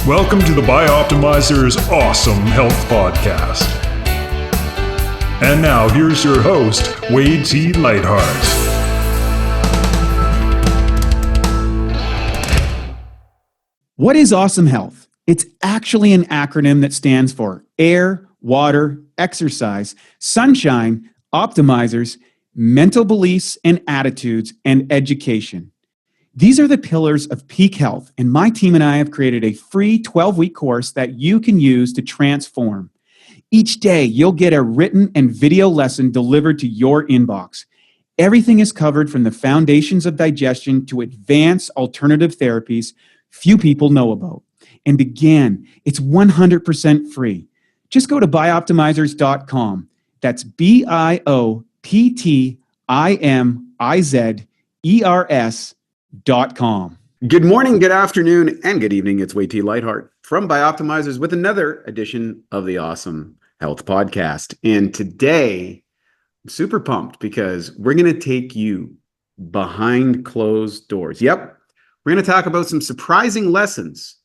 Welcome to the Bioptimizers Awesome Health Podcast. And now here's your host, Wade T. Lightheart. What is Awesome Health? It's actually an acronym that stands for air, water, exercise, sunshine, optimizers, mental beliefs and attitudes, and education. These are the pillars of peak health, and my team and I have created a free 12-week course that you can use to transform. Each day, you'll get a written and video lesson delivered to your inbox. Everything is covered from the foundations of digestion to advanced alternative therapies few people know about. And again, it's 100% free. Just go to bioptimizers.com. That's bioptimizers.com. Good morning, good afternoon, and good evening. It's Wade T. Lightheart from Bioptimizers with another edition of the Awesome Health Podcast. And today, I'm super pumped because we're going to take you behind closed doors. Yep, we're going to talk about some surprising lessons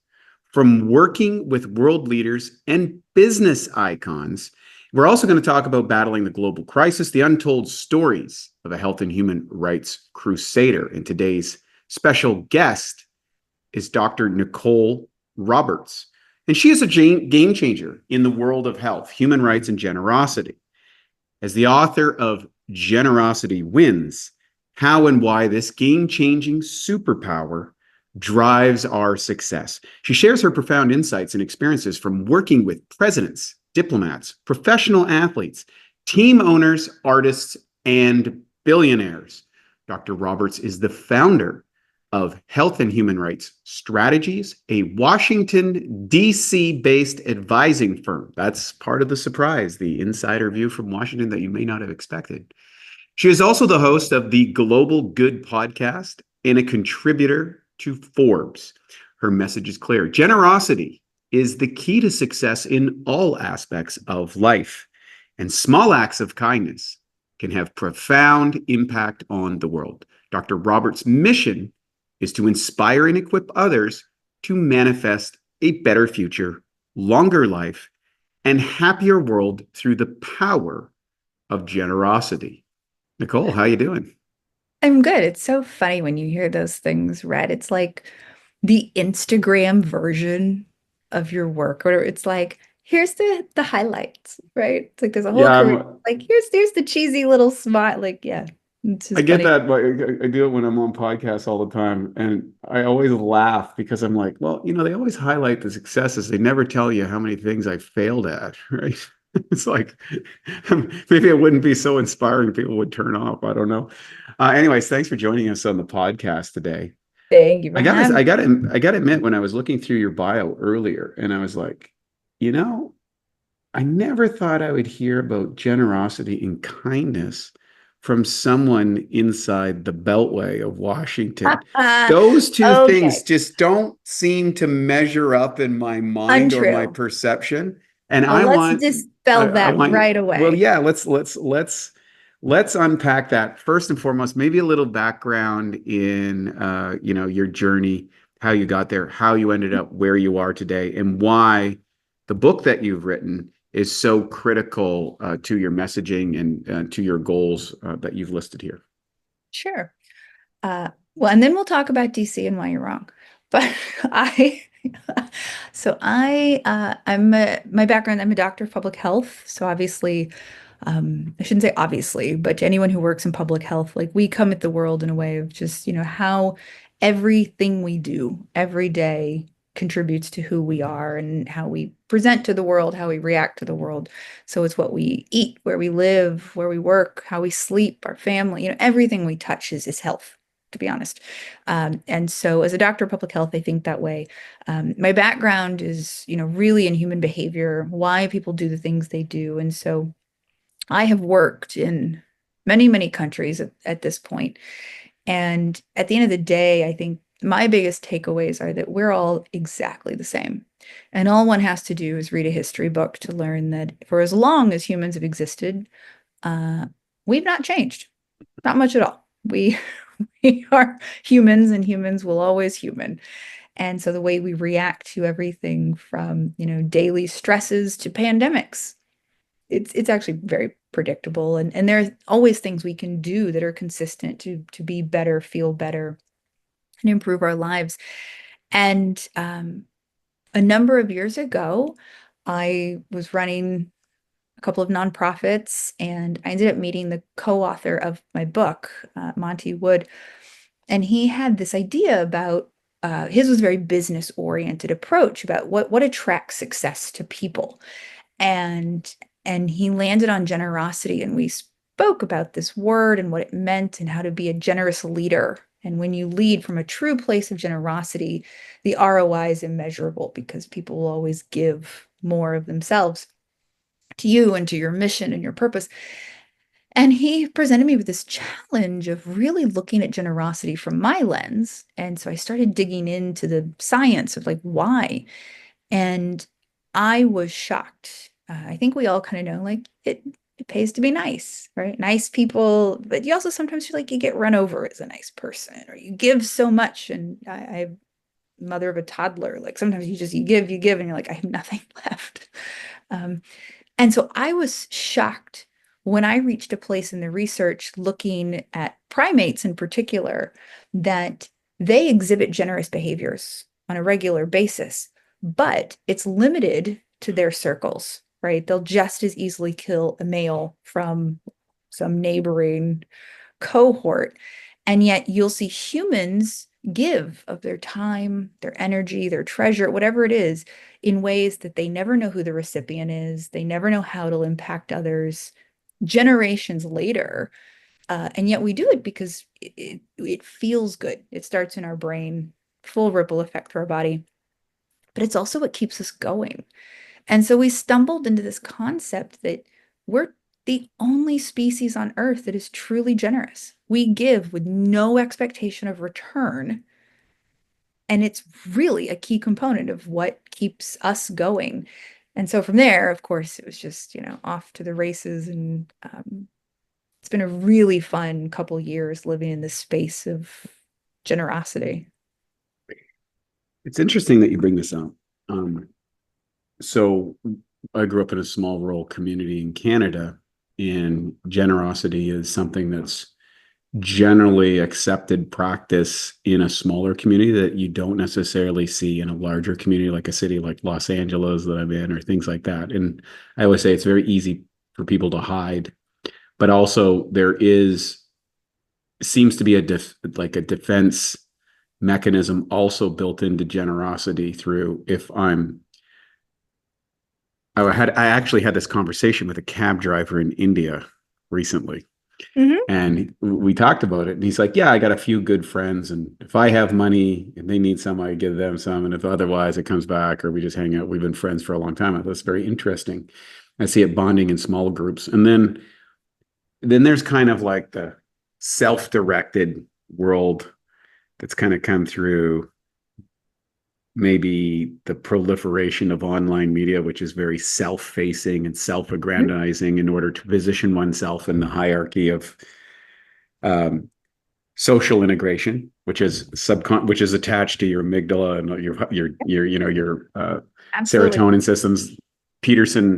from working with world leaders and business icons. We're also going to talk about battling the global crisis, the untold stories of a health and human rights crusader. And today's special guest is Dr. Nicole Roberts, and she is a game changer in the world of health, human rights, and generosity. As the author of Generosity Wins, How and Why This Game-Changing Superpower Drives Our Success. She shares her profound insights and experiences from working with presidents, diplomats, professional athletes, team owners, artists, and billionaires. Dr. Roberts is the founder of Health and Human Rights Strategies, a Washington, D.C. based advising firm. That's part of the surprise, the insider view from Washington that you may not have expected. She is also the host of the Global Good podcast and a contributor to Forbes. Her message is clear. Generosity is the key to success in all aspects of life, and small acts of kindness can have profound impact on the world. Dr. Roberts' mission is to inspire and equip others to manifest a better future, longer life, and happier world through the power of generosity. Nicole, how you doing? I'm good. It's so funny when you hear those things read. It's like the Instagram version of your work, or it's like, here's the highlights, right? It's like there's a whole career, like here's the cheesy little smile. Like, yeah. I get that, but I do it when I'm on podcasts all the time. And I always laugh because I'm like, well, they always highlight the successes. They never tell you how many things I failed at, right? It's like, maybe it wouldn't be so inspiring. People would turn off. I don't know. Anyways, thanks for joining us on the podcast today. Thank you. I got to admit, when I was looking through your bio earlier, and I was like, I never thought I would hear about generosity and kindness from someone inside the Beltway of Washington. Those two things just don't seem to measure up in my mind or my perception. And let's dispel that right away. Well, yeah, let's unpack that. First and foremost, maybe a little background in your journey, how you got there, how you ended up where you are today, and why the book that you've written is so critical to your messaging and to your goals that you've listed here. Sure. Well, and then we'll talk about DC and why you're wrong. But my background, I'm a doctor of public health. So obviously, I shouldn't say obviously, but to anyone who works in public health, like we come at the world in a way of just, how everything we do every day contributes to who we are and how we present to the world, how we react to the world. So it's what we eat, where we live, where we work, how we sleep, our family, everything we touch is health, to be honest. And so as a doctor of public health, I think that way. My background is, really in human behavior, why people do the things they do. And so I have worked in many, many countries at this point. And at the end of the day, I think my biggest takeaways are that we're all exactly the same. And all one has to do is read a history book to learn that for as long as humans have existed, we've not changed. Not much at all. We are humans, and humans will always human. And so the way we react to everything from, daily stresses to pandemics, it's actually very predictable. And there's always things we can do that are consistent to be better, feel better, and improve our lives. And a number of years ago, I was running a couple of nonprofits, and I ended up meeting the co-author of my book, Monty Wood. And he had this idea about his was a very business oriented approach about what attracts success to people. And he landed on generosity, and we spoke about this word and what it meant and how to be a generous leader. And when you lead from a true place of generosity, the ROI is immeasurable because people will always give more of themselves to you and to your mission and your purpose. And he presented me with this challenge of really looking at generosity from my lens. And so I started digging into the science of like why. And I was shocked. I think we all kind of know like it pays to be nice, right? Nice people, but you also sometimes feel like you get run over as a nice person, or you give so much. And I'm mother of a toddler. Like sometimes you give, and you're like, I have nothing left. And so I was shocked when I reached a place in the research looking at primates in particular, that they exhibit generous behaviors on a regular basis, but it's limited to their circles, right? They'll just as easily kill a male from some neighboring cohort. And yet you'll see humans give of their time, their energy, their treasure, whatever it is, in ways that they never know who the recipient is. They never know how it'll impact others generations later. And yet we do it because it feels good. It starts in our brain, full ripple effect through our body. But it's also what keeps us going. And so we stumbled into this concept that we're the only species on Earth that is truly generous. We give with no expectation of return. And it's really a key component of what keeps us going. And so from there, of course, it was just, off to the races. And it's been a really fun couple years living in this space of generosity. It's interesting that you bring this up. So I grew up in a small rural community in Canada, and generosity is something that's generally accepted practice in a smaller community that you don't necessarily see in a larger community like a city like Los Angeles that I'm in, or things like that. And I always say it's very easy for people to hide, but also there seems to be a defense mechanism also built into generosity through I actually had this conversation with a cab driver in India recently. Mm-hmm. And we talked about it. And he's like, yeah, I got a few good friends. And if I have money and they need some, I give them some. And if otherwise it comes back or we just hang out, we've been friends for a long time. That's very interesting. I see it bonding in small groups. And then there's kind of like the self-directed world that's kind of come through maybe the proliferation of online media, which is very self-facing and self-aggrandizing in order to position oneself in the hierarchy of social integration, which is which is attached to your amygdala and your serotonin systems.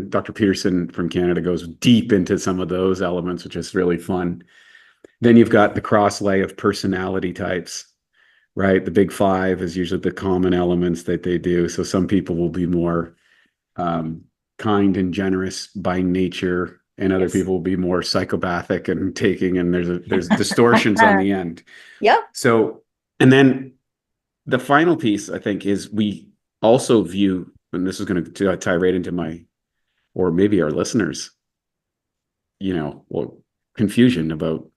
Dr. Peterson from Canada goes deep into some of those elements, which is really fun. Then you've got the cross lay of personality types. Right. The big five is usually the common elements that they do. So some people will be more kind and generous by nature, and other people will be more psychopathic and taking, and there's distortions on the end. Yep. So, and then the final piece, I think, is we also view, and this is going to tie right into or maybe our listeners, confusion about,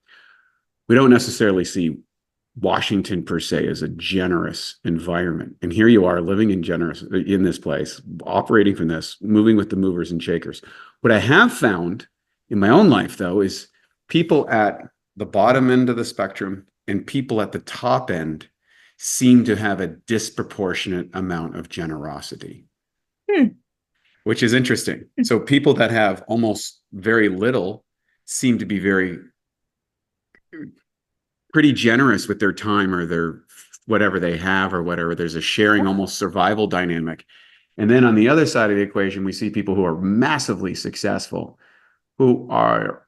we don't necessarily see Washington per se is a generous environment. And here you are living in this place, operating from this, moving with the movers and shakers. What I have found in my own life, though, is people at the bottom end of the spectrum and people at the top end seem to have a disproportionate amount of generosity, which is interesting. So people that have almost very little seem to be pretty generous with their time or their whatever they have or whatever. There's a sharing, almost survival dynamic. And then on the other side of the equation, we see people who are massively successful, who are,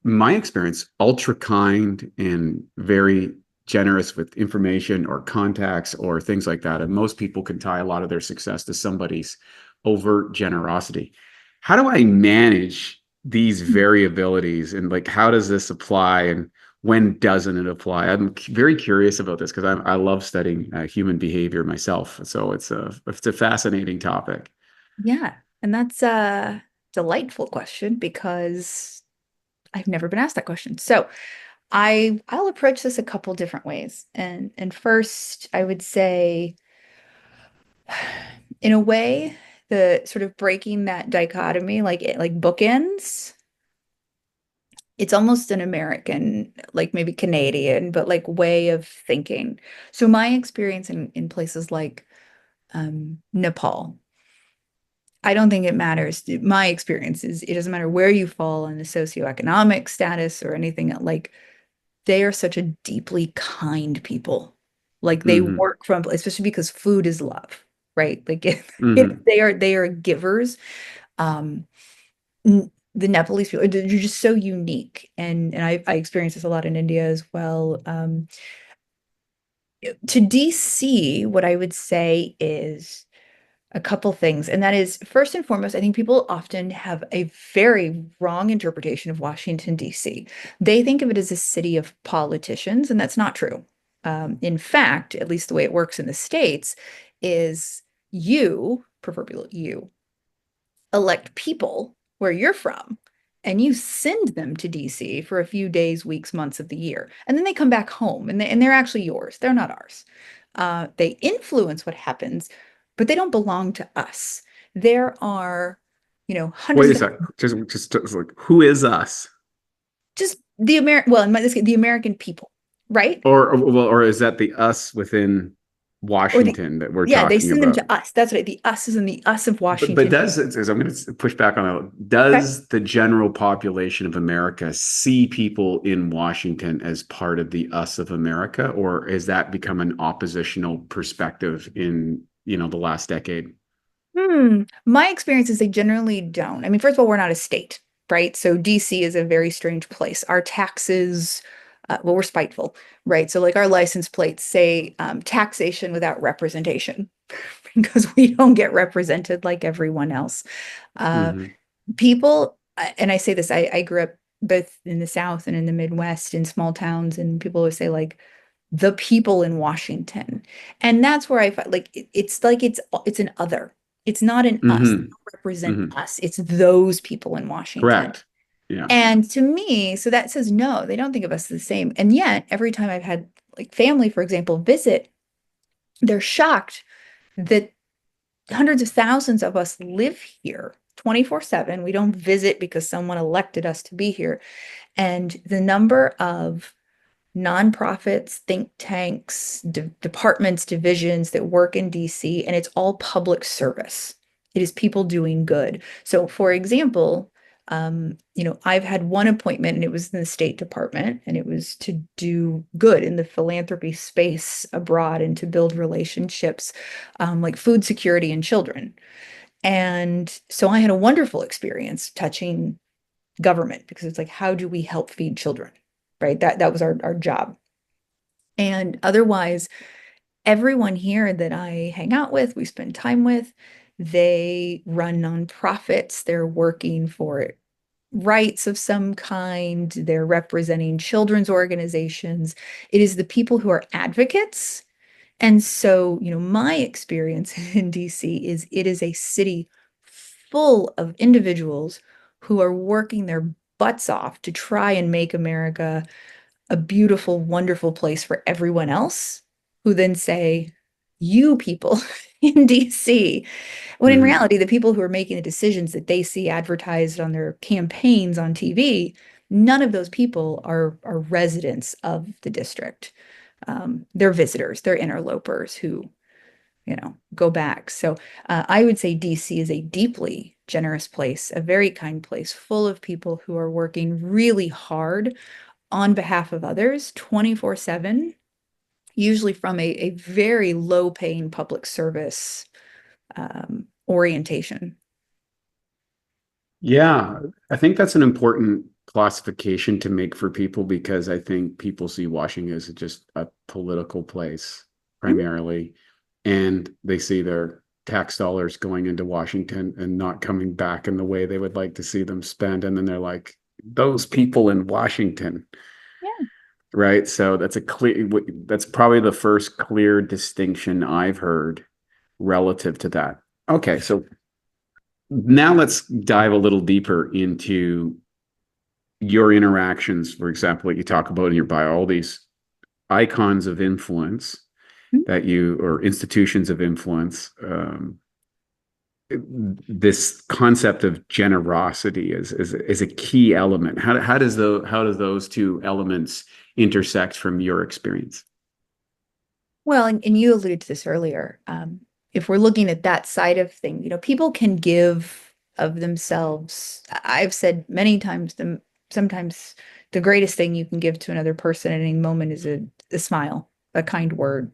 in my experience, ultra kind and very generous with information or contacts or things like that. And most people can tie a lot of their success to somebody's overt generosity. How do I manage these variabilities, and like how does this apply, and when doesn't it apply? I'm very curious about this because I love studying human behavior myself. So it's a fascinating topic. Yeah. And that's a delightful question because I've never been asked that question. So I'll approach this a couple different ways. And first, I would say, in a way, the sort of breaking that dichotomy, like bookends, it's almost an American, like maybe Canadian, but like way of thinking. So my experience in places like Nepal, I don't think it matters. My experience is it doesn't matter where you fall on the socioeconomic status or anything. Like they are such a deeply kind people. Like they Hmm. work from, especially because food is love, right? Like Hmm. they are givers. Um, the Nepalese people, they're just so unique, and I experienced this a lot in India as well. To DC, what I would say is a couple things. And that is, first and foremost, I think people often have a very wrong interpretation of Washington, D.C. They think of it as a city of politicians, and that's not true. In fact, at least the way it works in the States, is you, proverbial you, elect people where you're from, and you send them to DC for a few days, weeks, months of the year. And then they come back home and they're actually yours. They're not ours. They influence what happens, but they don't belong to us. There are, hundreds Wait a of sec. Just like, who is us? just the American, well, in this case, the American people, right? Or is that the us within Or the, Washington that we're yeah, they talking send them about? to us. That's right. The us is in the us of But Washington. I'm going to push back on that. Okay. Does the general population of America see people in Washington as part of the us of America, or has that become an oppositional perspective in, the last decade? My experience is they generally don't. I mean, first of all, we're not a state, right? So DC is a very strange place. Our taxes, well, we're spiteful, right? So like our license plates say taxation without representation because we don't get represented like everyone else. Uh, Hmm. People, and I say this, I grew up both in the South and in the Midwest in small towns, and people always say like the people in Washington. And that's where I find like it's like it's an other. It's not an us. They Hmm. don't represent Hmm. us. It's those people in Washington. Correct. Yeah. And to me, so that says no, they don't think of us the same. And yet, every time I've had like family, for example, visit, they're shocked that hundreds of thousands of us live here 24/7. We don't visit because someone elected us to be here. And the number of nonprofits, think tanks, departments, divisions that work in DC, and it's all public service. It is people doing good. So, for example, I've had one appointment and it was in the State Department and it was to do good in the philanthropy space abroad and to build relationships, like food security and children. And so I had a wonderful experience touching government because it's like, how do we help feed children? Right? That was our job. And otherwise, everyone here that I hang out with, we spend time with, they run nonprofits. They're working for rights of some kind. They're representing children's organizations. It is the people who are advocates. And so, my experience in DC is it is a city full of individuals who are working their butts off to try and make America a beautiful, wonderful place for everyone else, who then say, you people in DC. When in Hmm. reality, the people who are making the decisions that they see advertised on their campaigns on TV, none of those people are residents of the district. They're visitors, they're interlopers who, go back. So I would say DC is a deeply generous place, a very kind place, full of people who are working really hard on behalf of others 24/7. usually from a very low paying public service orientation. Yeah, I think that's an important classification to make for people because I think people see Washington as just a political place Mhm. primarily, and they see their tax dollars going into Washington and not coming back in the way they would like to see them spend. And then they're like, those people in Washington, Yeah. right? So that's probably the first clear distinction I've heard relative to that. Okay, so now let's dive a little deeper into your interactions. For example, what you talk about in your bio, all these icons of influence Mhm. that you, or institutions of influence. This concept of generosity is a key element. How does those two elements intersect from your experience? Well, and you alluded to this earlier. If we're looking at that side of thing, people can give of themselves. I've said many times, sometimes the greatest thing you can give to another person at any moment is a smile, a kind word,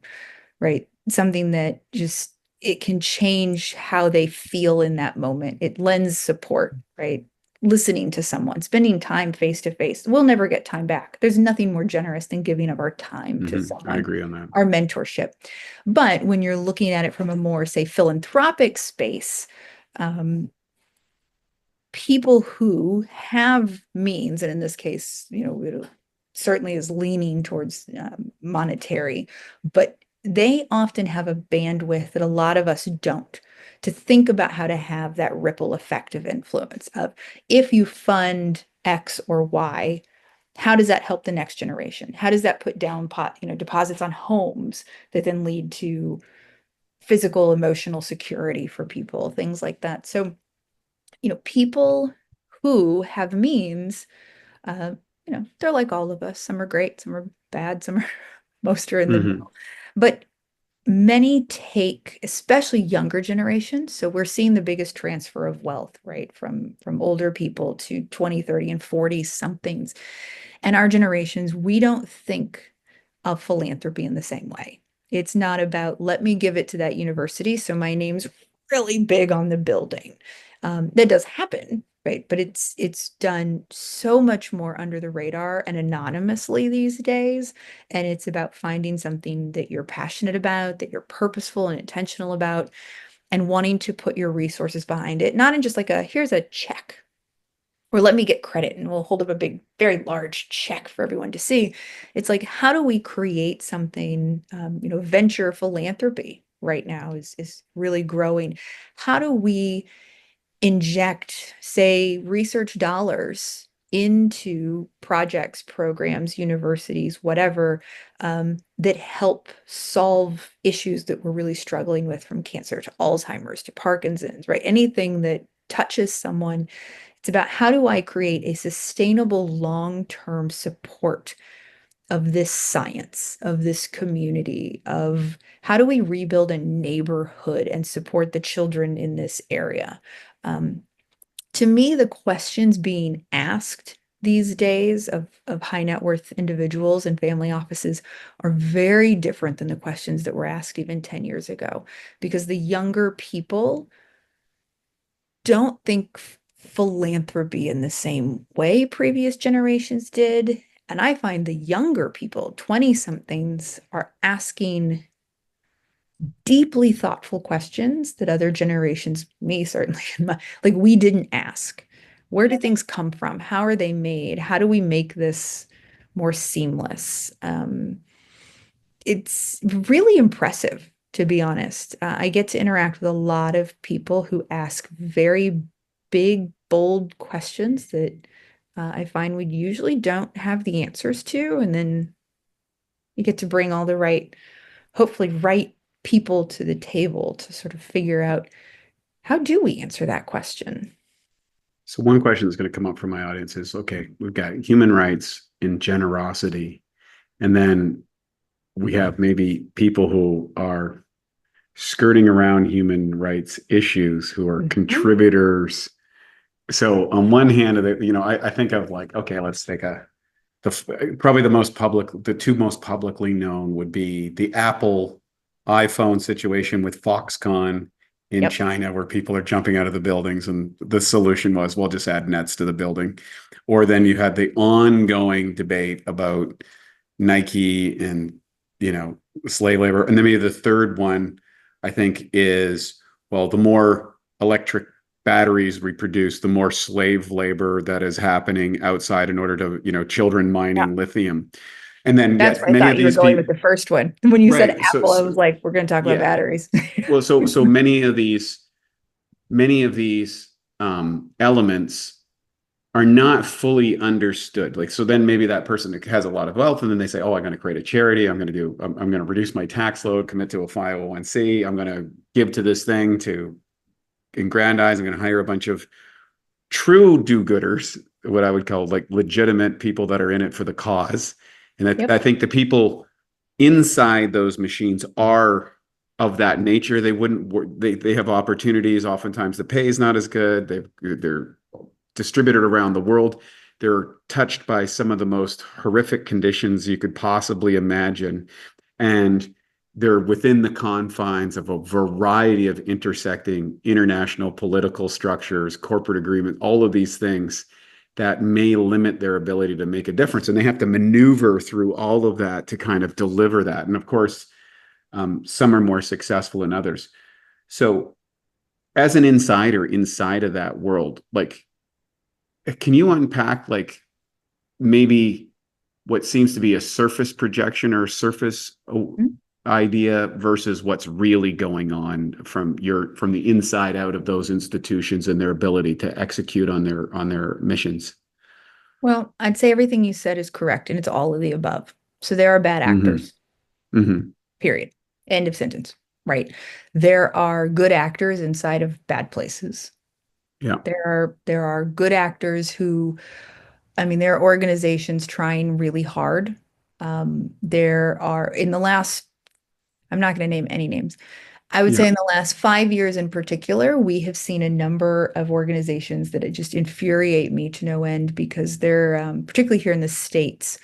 right? Something that just it can change how they feel in that moment. It lends support, right? Listening to someone, spending time face to face. We'll never get time back. There's nothing more generous than giving of our time to I someone, agree on that. our mentorship. But when you're looking at it from a more, say, philanthropic space, um, people who have means, and in this case, it certainly is leaning towards monetary, but they often have a bandwidth that a lot of us don't, to think about how to have that ripple effect of influence of, if you fund X or Y, how does that help the next generation? How does that put down deposits on homes that then lead to physical, emotional security for people, things like that. So people who have means, uh, they're like all of us. Some are great, some are bad, some are most are in the Mm-hmm. middle. But many take, especially younger generations. So we're seeing the biggest transfer of wealth, right? From older people to 20, 30, and 40 somethings. And our generations, we don't think of philanthropy in the same way. It's not about, let me give it to that university, so my name's really big on the building. That does happen, right? But it's done so much more under the radar and anonymously these days. And it's about finding something that you're passionate about, that you're purposeful and intentional about, and wanting to put your resources behind it, not in just like here's a check, or let me get credit and we'll hold up a big, very large check for everyone to see. It's like, how do we create something? Venture philanthropy right now is really growing. How do we inject, say, research dollars into projects, programs, universities, whatever, that help solve issues that we're really struggling with, from cancer to Alzheimer's to Parkinson's, right? Anything that touches someone. It's about, how do I create a sustainable long-term support of this science, of this community, of how do we rebuild a neighborhood and support the children in this area? Um, to me, the questions being asked these days of high net worth individuals and family offices are very different than the questions that were asked even 10 years ago, because the younger people don't think philanthropy in the same way previous generations did. And I find the younger people, 20 somethings, are asking deeply thoughtful questions that other generations, me certainly, like we didn't ask. Where do things come from? How are they made? How do we make this more seamless? It's really impressive, to be honest. I get to interact with a lot of people who ask very big, bold questions that I find we usually don't have the answers to. And then you get to bring all the right, hopefully, right people to the table to sort of figure out, how do we answer that question? So one question that's going to come up from my audience is, okay, we've got human rights and generosity, and then we have maybe people who are skirting around human rights issues who are Mhm. contributors. So on one hand, I think of like, okay, let's take a probably the two most publicly known would be the Apple iPhone situation with Foxconn in Yep. China, where people are jumping out of the buildings, and the solution was, we'll just add nets to the building. Or then you had the ongoing debate about Nike and, slave labor. And then maybe the third one, I think, is, well, the more electric batteries we produce, the more slave labor that is happening outside in order to, children Yeah. mining lithium. And then That's yet where I many thought of you were these going with people, the first one. When you said right. So, Apple, I was like, we're going to talk about yeah. batteries. Well, so many of these elements are not fully understood. Like, so then maybe that person has a lot of wealth, and then they say, oh, I'm going to create a charity. I'm going to reduce my tax load, commit to a 501c. I'm going to give to this thing to aggrandize. I'm going to hire a bunch of true do-gooders, what I would call like legitimate people that are in it for the cause. And I Yep. think the people inside those machines are of that nature. They wouldn't work. They have opportunities. Oftentimes the pay is not as good. They're distributed around the world. They're touched by some of the most horrific conditions you could possibly imagine. And they're within the confines of a variety of intersecting international political structures, corporate agreement, all of these things that may limit their ability to make a difference. And they have to maneuver through all of that to kind of deliver that. And of course, some are more successful than others. So as an insider inside of that world, like, can you unpack like maybe what seems to be a surface projection or surface idea versus what's really going on from the inside out of those institutions and their ability to execute on their missions? Well, I'd say everything you said is correct, and it's all of the above. So there are bad Mm-hmm. actors, Mm-hmm. period. End of sentence, right? There are good actors inside of bad places. Yeah. There are good actors who, I mean, there are organizations trying really hard. There are in the last, I'm not going to name any names. I would say Yeah. in the last 5 years in particular, we have seen a number of organizations that it just infuriate me to no end because they're, particularly here in the States,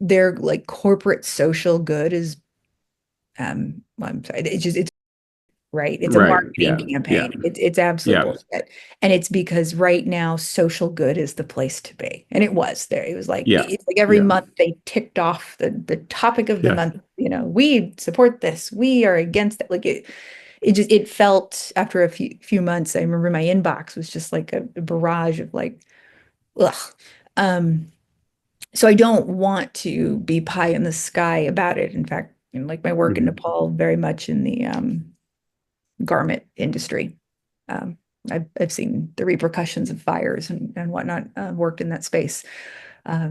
their like corporate social good is, well, I'm sorry, it's right. It's a Right. marketing Yeah. Yeah. campaign. It's absolute Yeah. bullshit. And it's because right now social good is the place to be. And it was there. It was like Yeah. it's like every Yeah. month they ticked off the topic of the Yeah. month, we support this, we are against it. Like it felt after a few months, I remember my inbox was just like a barrage of like, ugh. Um, so I don't want to be pie in the sky about it. In fact, like my work in Mhm. Nepal, very much in the garment industry. Um, I've seen the repercussions of fires and whatnot, worked in that space.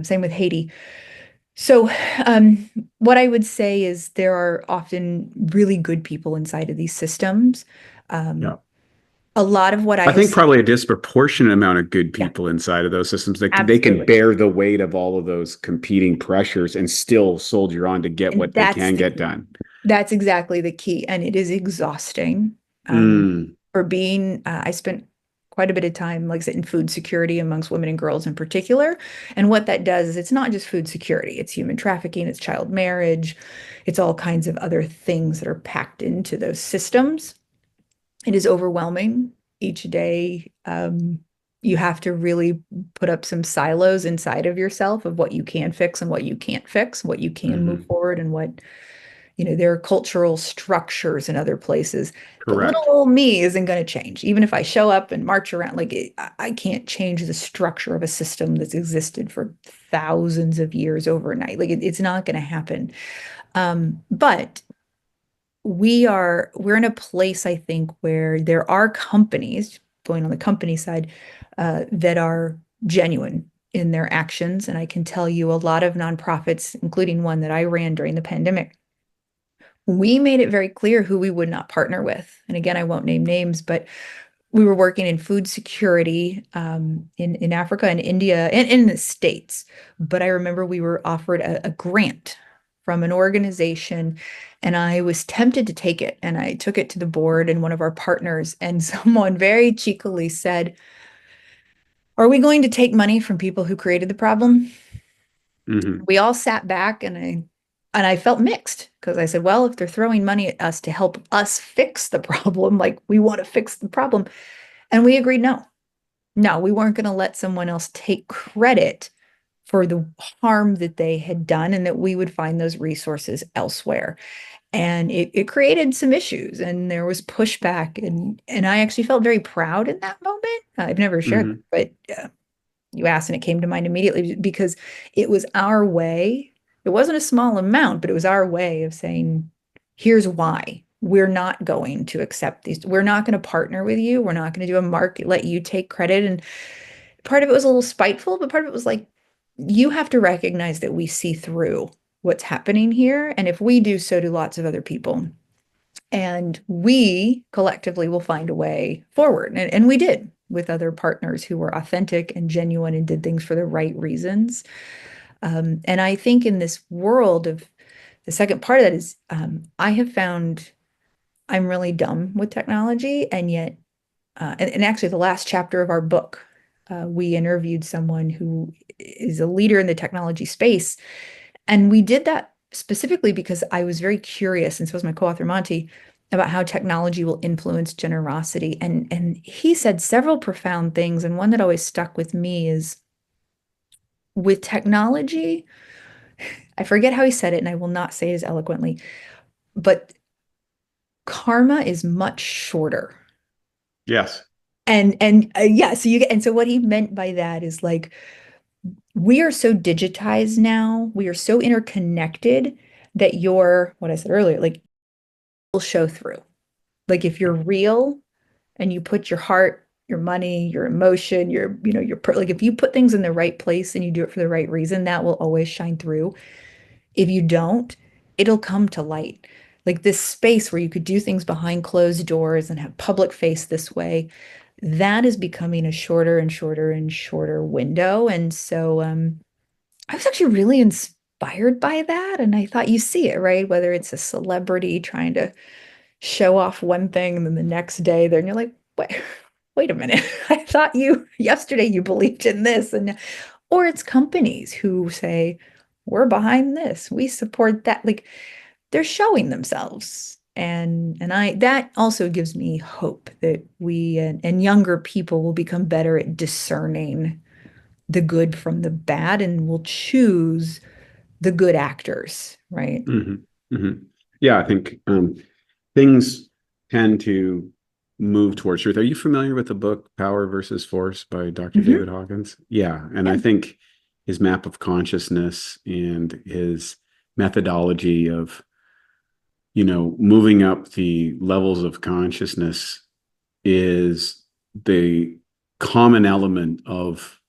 Same with Haiti. So, what I would say is there are often really good people inside of these systems. Yeah. A lot of what I I have think seen, probably a disproportionate amount of good yeah, people inside of those systems. They can absolutely. bear the weight of all of those competing pressures and still soldier on to get And what they can get done. that's exactly the key. And it is exhausting. Mm, For being, I spent quite a bit of time, like I said, in food security amongst women and girls in particular. And what that does is it's not just food security, it's human trafficking, it's child marriage, it's all kinds of other things that are packed into those systems. It is overwhelming each day. You have to really put up some silos inside of yourself of what you can fix and what you can't fix, what you can move mhm. forward and what there are cultural structures in other places. But little Correct. old me isn't going to change. Even if I show up and march around, like I can't change the structure of a system that's existed for thousands of years overnight. Like it's not going to happen. But we're in a place, I think, where there are companies going on the company side that are genuine in their actions. And I can tell you a lot of nonprofits, including one that I ran during the pandemic, we made it very clear who we would not partner with. And again, I won't name names, but we were working in food security in Africa and India and in the States. But I remember we were offered a grant from an organization, and I was tempted to take it. And I took it to the board and one of our partners, and someone very cheekily said, "Are we going to take money from people who created the problem?" Mm-hmm. We all sat back and I felt mixed because I said, well, if they're throwing money at us to help us fix the problem, like we want to fix the problem. And we agreed, no, no, we weren't going to let someone else take credit for the harm that they had done and that we would find those resources elsewhere. And it created some issues and there was pushback and I actually felt very proud in that moment. I've never shared, Mm-hmm. but you asked and it came to mind immediately because it was our way. It wasn't a small amount, but it was our way of saying, here's why we're not going to accept these. We're not going to partner with you. We're not going to do a market, let you take credit. And part of it was a little spiteful, but part of it was like, you have to recognize that we see through what's happening here. And if we do, so do lots of other people. And we collectively will find a way forward. And we did with other partners who were authentic and genuine and did things for the right reasons. And I think in this world of the second part of that is I have found I'm really dumb with technology. And yet, and actually, the last chapter of our book, we interviewed someone who is a leader in the technology space. And we did that specifically because I was very curious, and so was my co-author Monty, about how technology will influence generosity. And he said several profound things. And one that always stuck with me is with technology, I forget how he said it, and I will not say it as eloquently, but karma is much shorter. Yes. And yeah, so you get, and so what he meant by that is like we are so digitized now, we are so interconnected that what I said earlier, like will show through. Like if you're real and you put your heart, your money, your emotion, like if you put things in the right place and you do it for the right reason, that will always shine through. If you don't, it'll come to light. Like this space where you could do things behind closed doors and have public face this way, that is becoming a shorter and shorter and shorter window. And so I was actually really inspired by that. And I thought you see it, right? Whether it's a celebrity trying to show off one thing and then the next day then you're like, wait a minute. I thought yesterday you believed in this. Or it's companies who say, we're behind this, we support that. Like they're showing themselves. And that also gives me hope that we and younger people will become better at discerning the good from the bad and will choose the good actors, right? Mm-hmm. Mm-hmm. Yeah, I think things tend to move towards truth. Are you familiar with the book Power versus Force by Dr. Mhm. David Hawkins? Yeah, and I Yeah. think his map of consciousness and his methodology of moving up the levels of consciousness is the common element of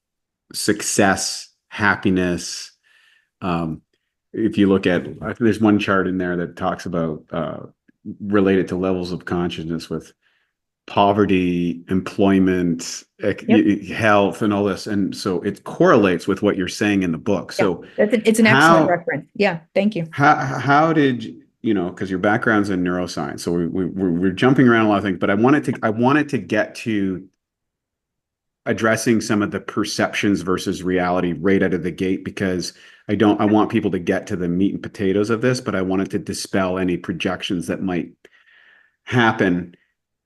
success, happiness. If you look at, I think there's one chart in there that talks about related to levels of consciousness with poverty, employment, Yep. health, and all this. And so it correlates with what you're saying in the book. Yeah. So It's an excellent how reference. Yeah. Thank you. how did because your background's in neuroscience, so we're jumping around a lot of things, but I wanted to get to addressing some of the perceptions versus reality right out of the gate, because I want people to get to the meat and potatoes of this, but I wanted to dispel any projections that might happen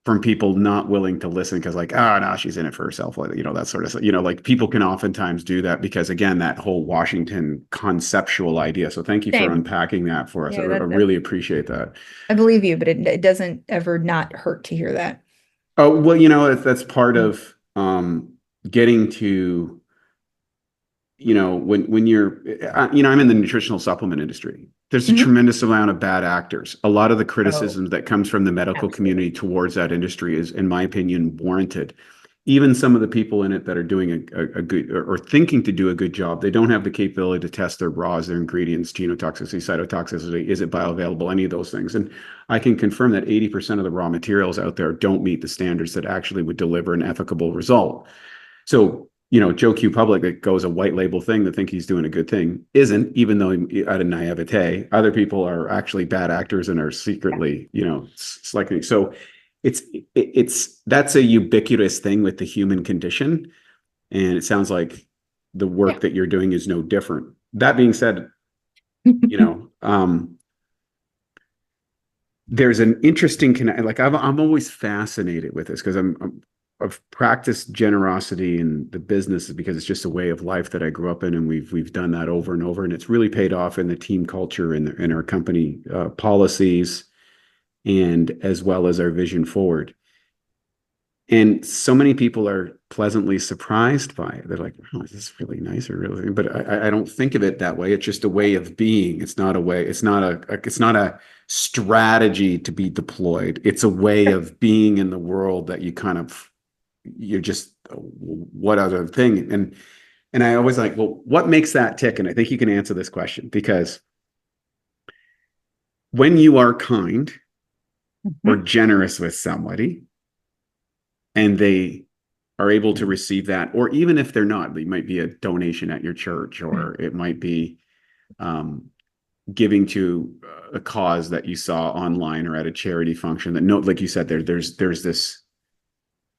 from people not willing to listen because like, oh no, she's in it for herself, like, that sort of stuff. Like people can oftentimes do that because again, that whole Washington conceptual idea. So thank you for Same. unpacking that for us. I Yeah, really appreciate that. I believe you, but it doesn't ever not hurt to hear that. Oh, well, that's part of getting to, when you're, I'm in the nutritional supplement industry. There's a Mhm. tremendous amount of bad actors. A lot of the Oh, criticism that comes from the medical absolutely. community towards that industry is, in my opinion, warranted. Even some of the people in it that are doing a good or thinking to do a good job, they don't have the capability to test their raws, their ingredients, genotoxicity, cytotoxicity, is it bioavailable, any of those things. And I can confirm that 80% of the raw materials out there don't meet the standards that actually would deliver an efficable result. So, Joe Q Public that goes a white label thing that think he's doing a good thing isn't, even though out of naivete, other people are actually bad actors and are secretly, selecting. So that's a ubiquitous thing with the human condition. And it sounds like the Yeah. work that you're doing is no different. that being said, you know, there's an interesting connect. Like I'm always fascinated with this because I've practiced generosity in the business because it's just a way of life that I grew up in, and we've done that over and over, and it's really paid off in the team culture and in our company policies, and as well as our vision forward. And so many people are pleasantly surprised by it. They're like, "Oh, is this really nice or really?" But I don't think of it that way. It's just a way of being. It's not a way. It's not a strategy to be deployed. It's a way of being in the world that you're just what other thing. And I always like, well, what makes that tick? And I think you can answer this question because when you are kind or generous with somebody, and they are able to receive that, or even if they're not, it might be a donation at your church, or it might be giving to a cause that you saw online or at a charity function that like you said, there's this,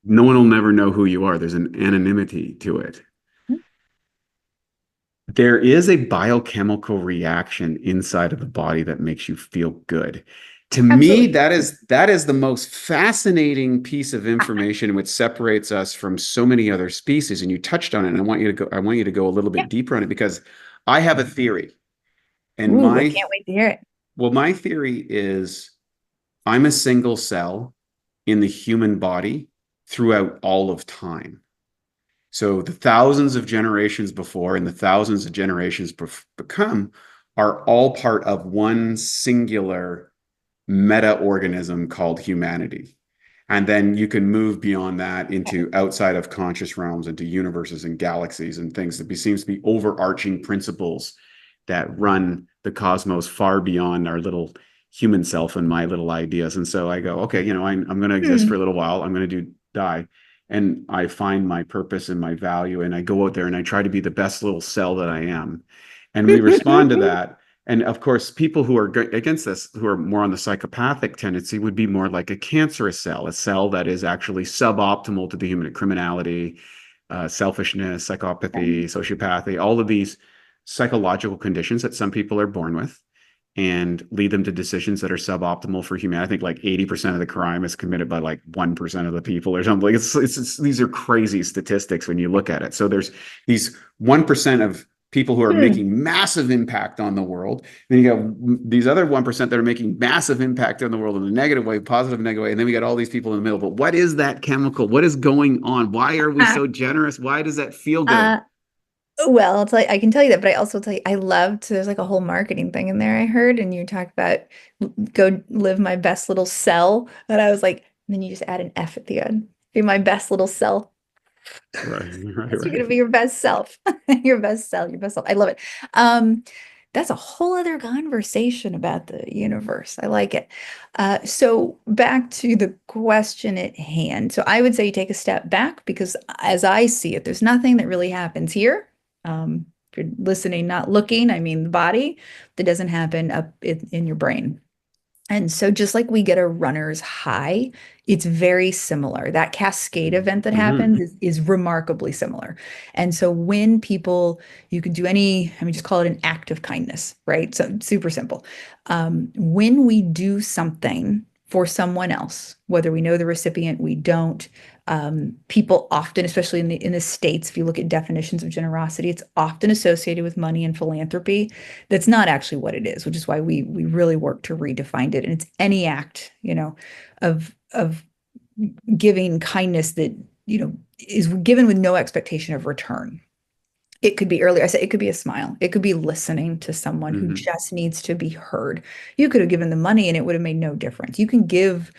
no one will never know who you are. There's an anonymity to it. There is a biochemical reaction inside of the body that makes you feel good. To me, that is the most fascinating piece of information which separates us from so many other species. And you touched on it, and I want you to go a little bit deeper on it because I have a theory. And I can't wait to hear it. Well, my theory is I'm a single cell in the human body throughout all of time. So the thousands of generations before and the thousands of generations become are all part of one singular meta-organism called humanity. And then you can move beyond that into outside of conscious realms, into universes and galaxies and things that seems to be overarching principles that run the cosmos far beyond our little human self and my little ideas. And so I go, okay, I'm going to exist for a little while. I'm going to die. And I find my purpose and my value. And I go out there and I try to be the best little cell that I am. And we respond to that. And of course, people who are against this, who are more on the psychopathic tendency, would be more like a cancerous cell, a cell that is actually suboptimal to the human criminality, selfishness, psychopathy, sociopathy, all of these psychological conditions that some people are born with and lead them to decisions that are suboptimal for humanity. I think like 80% of the crime is committed by like 1% of the people or something. Like it's these are crazy statistics when you look at it. So there's these 1% of people who are making massive impact on the world. Then you got these other 1% that are making massive impact on the world in a negative way, positive, negative way. And then we got all these people in the middle. But what is that chemical? What is going on? Why are we so generous? Why does that feel good? Well, I can tell you that, but I also tell you, there's like a whole marketing thing in there I heard, and you talk about go live my best little cell. And I was like, and then you just add an F at the end. Be my best little cell. Right. You're going to be your best self, your best self. I love it. That's a whole other conversation about the universe. I like it. So back to the question at hand. So I would say you take a step back because as I see it, there's nothing that really happens here. If you're listening, not looking, I mean the body, that doesn't happen up in your brain. And so just like we get a runner's high, it's very similar. That cascade event that happens is remarkably similar. And so when people, you can do just call it an act of kindness, right? So super simple. When we do something for someone else, whether we know the recipient, we don't, people often, especially in the States, if you look at definitions of generosity, it's often associated with money and philanthropy. That's not actually what it is, which is why we really work to redefine it. And it's any act, of giving kindness that, is given with no expectation of return. It could be earlier. I said it could be a smile. It could be listening to someone who just needs to be heard. You could have given the money and it would have made no difference. You can give,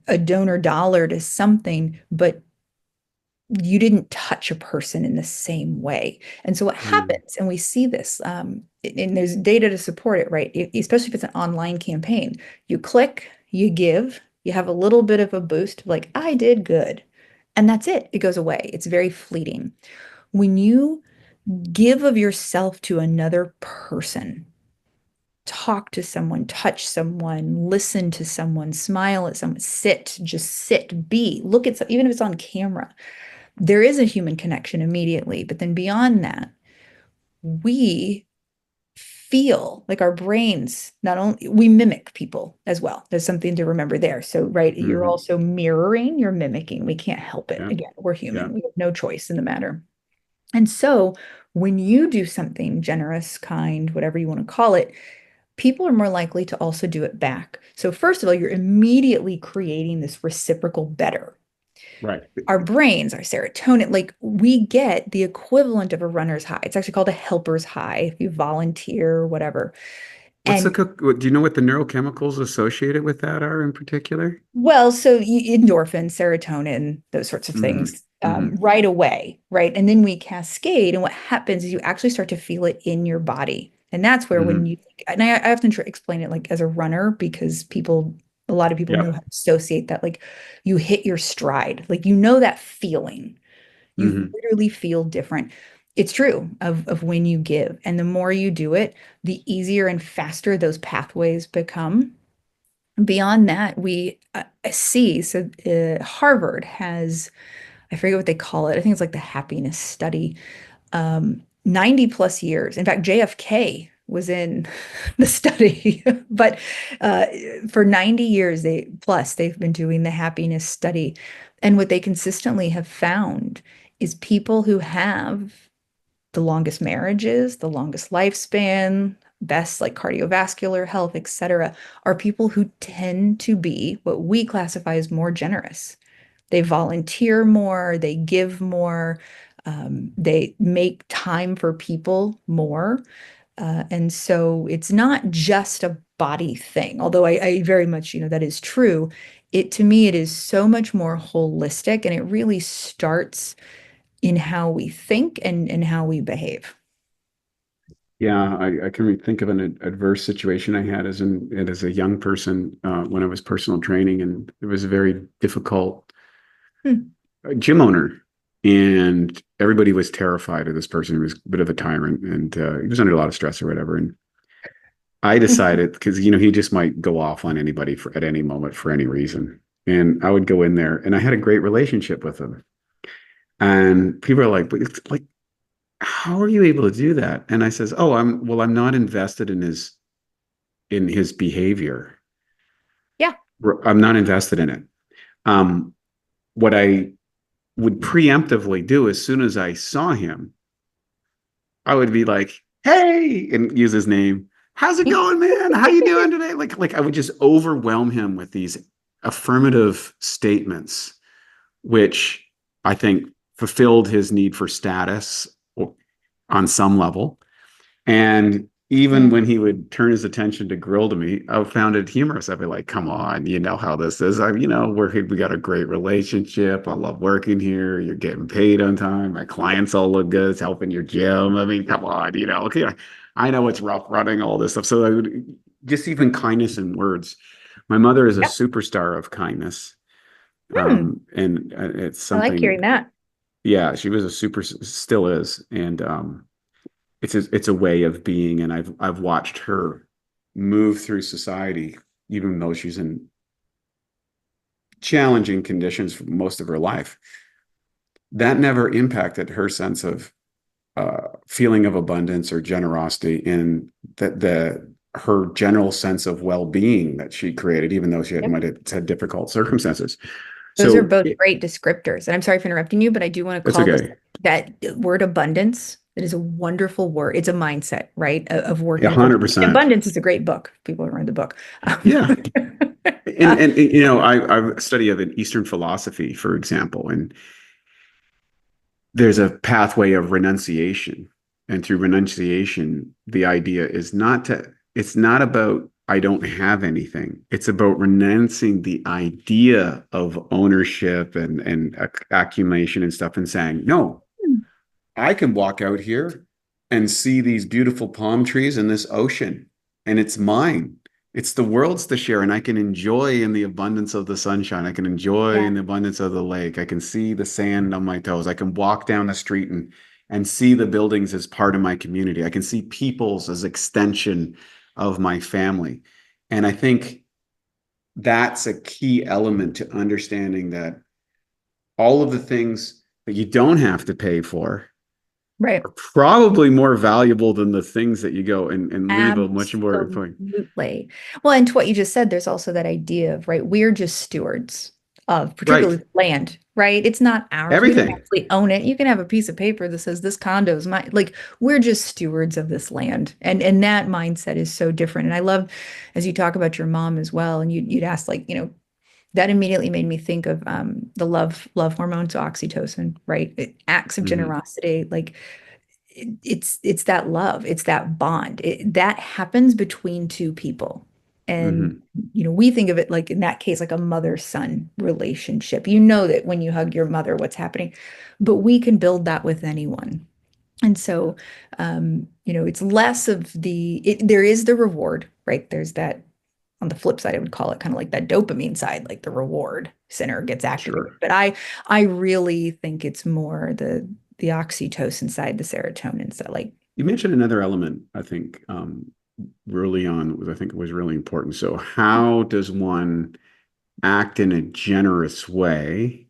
a donor dollar to something, but you didn't touch a person in the same way. And so what happens, and we see this, and there's data to support it, right? Especially if it's an online campaign, you click, you give, you have a little bit of a boost, like I did good. And that's it. It goes away. It's very fleeting. When you give of yourself to another person, talk to someone, touch someone, listen to someone, smile at someone, just sit, be, look at, even if it's on camera, there is a human connection immediately. But then beyond that, we feel like our brains, not only we mimic people as well. There's something to remember there. So, right, you're Mhm. also mirroring, you're mimicking. We can't help it. Yeah. Again, we're Yeah. human. We have no choice in the matter. And so when you do something generous, kind, whatever you want to call it, people are more likely to also do it back. So first of all, you're immediately creating this reciprocal better. Right. Our brains, our serotonin, like we get the equivalent of a runner's high. It's actually called a helper's high if you volunteer or whatever. And Do you know what the neurochemicals associated with that are in particular? well, so endorphin, serotonin, those sorts of Hmm. things Hmm. right away, right? And then we cascade, and what happens is you actually start to feel it in your body. And that's where when Hmm. you, and I often explain it like as a runner because a lot of people know how Yep. to associate that. Like you hit your stride, like you know that feeling. You Hmm. literally feel different. It's true of when you give. And the more you do it, the easier and faster those pathways become. Beyond that, we see, so Harvard has, I forget what they call it. I think it's like the happiness study. 90 plus years. In fact, JFK was in the study, but uh, for 90 years they've been doing the happiness study. And what they consistently have found is people who have the longest marriages, the longest lifespan, best like cardiovascular health, et cetera, are people who tend to be what we classify as more generous. They volunteer more, they give more, they make time for people more. And so it's not just a body thing, although I very much, that is true. To me, it is so much more holistic and it really starts in how we think and how we behave. Yeah, I can think of an adverse situation I had as a young person when I was personal training, and it was a very difficult Hmm. gym owner, and everybody was terrified of this person. He was a bit of a tyrant, and he was under a lot of stress or whatever. And I decided because he just might go off on anybody at any moment for any reason, and I would go in there, and I had a great relationship with him. And people are like, "But it's like, how are you able to do that?" And I says, "Oh, I'm not invested in his behavior. Yeah. I'm not invested in it. Um, what I would preemptively do as soon as I saw him, I would be like, "Hey," and use his name. "How's it going, man? How you doing today?" Like I would just overwhelm him with these affirmative statements, which I think fulfilled his need for status on some level. And even Yeah. when he would turn his attention to grill to me, I found it humorous. I'd be like, "Come on, you know how this is. We got a great relationship. I love working here. You're getting paid on time. My clients all look good. It's helping your gym. I mean, come on, okay. I know it's rough running all this stuff." So I would just even kindness in words. My mother is a Yeah. superstar of kindness, Hmm. and it's I like something. hearing that. Yeah, she was still is, and it's a way of being, and I've watched her move through society even though she's in challenging conditions for most of her life. That never impacted her sense of feeling of abundance or generosity, and that the her general sense of well-being that she created, even though Yep. might have had difficult circumstances. Those are So both great descriptors. And I'm sorry for interrupting you, but I do want to it's call this okay. that word abundance. It is a wonderful word. It's a mindset, right? Of A working with hundred percent. abundance is a great book. People have read the book. Yeah. And, Uh, and I study of an Eastern philosophy, for example, and there's a pathway of renunciation. And through renunciation, the idea is it's not about I don't have anything. It's about renouncing the idea of ownership and accumulation and stuff, and saying, no, I can walk out here and see these beautiful palm trees and this ocean, and it's mine. It's the world's to share, and I can enjoy in the abundance of the sunshine. I can enjoy yeah. in the abundance of the lake. I can see the sand on my toes. I can walk down the street and see the buildings as part of my community. I can see peoples as extension of my family. And I think that's a key element to understanding that all of the things that you don't have to pay for Right. are probably more valuable than the things that you go and leave a much more point. Absolutely. Well, and to what you just said, there's also that idea of, right, we're just stewards of Right. particularly land, right? It's not ours. We don't Everything. actually own it. You can have a piece of paper that says this condo is mine. Like we're just stewards of this land. And that mindset is so different. And I love as you talk about your mom as well, and you'd ask like, that immediately made me think of the love hormone, so oxytocin, right? Acts of Hmm. generosity, like it's that love, it's that bond that happens between two people. And Hmm. we think of it like in that case like a mother-son relationship. You know that when you hug your mother, what's happening, but we can build that with anyone. And so it's less of there is the reward, right? There's that on the flip side, I would call it kind of like that dopamine side, like the reward center gets activated. Sure. But I really think it's more the oxytocin side, the serotonin side. Like, You mentioned another element, I think, early on, was I think it was really important. So, how does one act in a generous way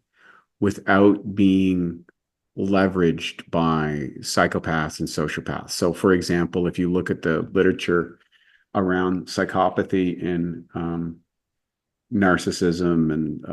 without being leveraged by psychopaths and sociopaths? So, for example, if you look at the literature around psychopathy and narcissism and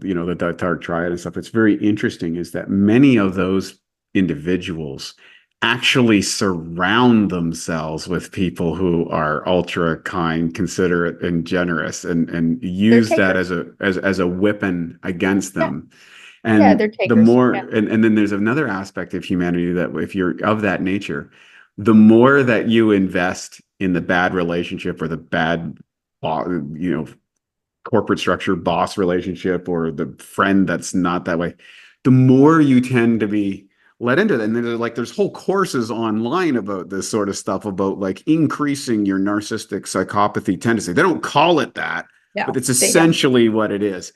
yeah, the dark triad and stuff, it's very interesting is that many of those individuals actually surround themselves with people who are ultra kind, considerate, and generous, and they're use that takers. as a weapon against Yeah, them. yeah, And they're the takers. more, Yeah. and then there's another aspect of humanity that if you're of that nature, the more that you invest in the bad relationship or the bad, corporate structure, boss relationship, or the friend that's not that way, the more you tend to be let into that. And there's whole courses online about this sort of stuff about like increasing your narcissistic psychopathy tendency. They don't call it that, but No, it's they don't. essentially what it is.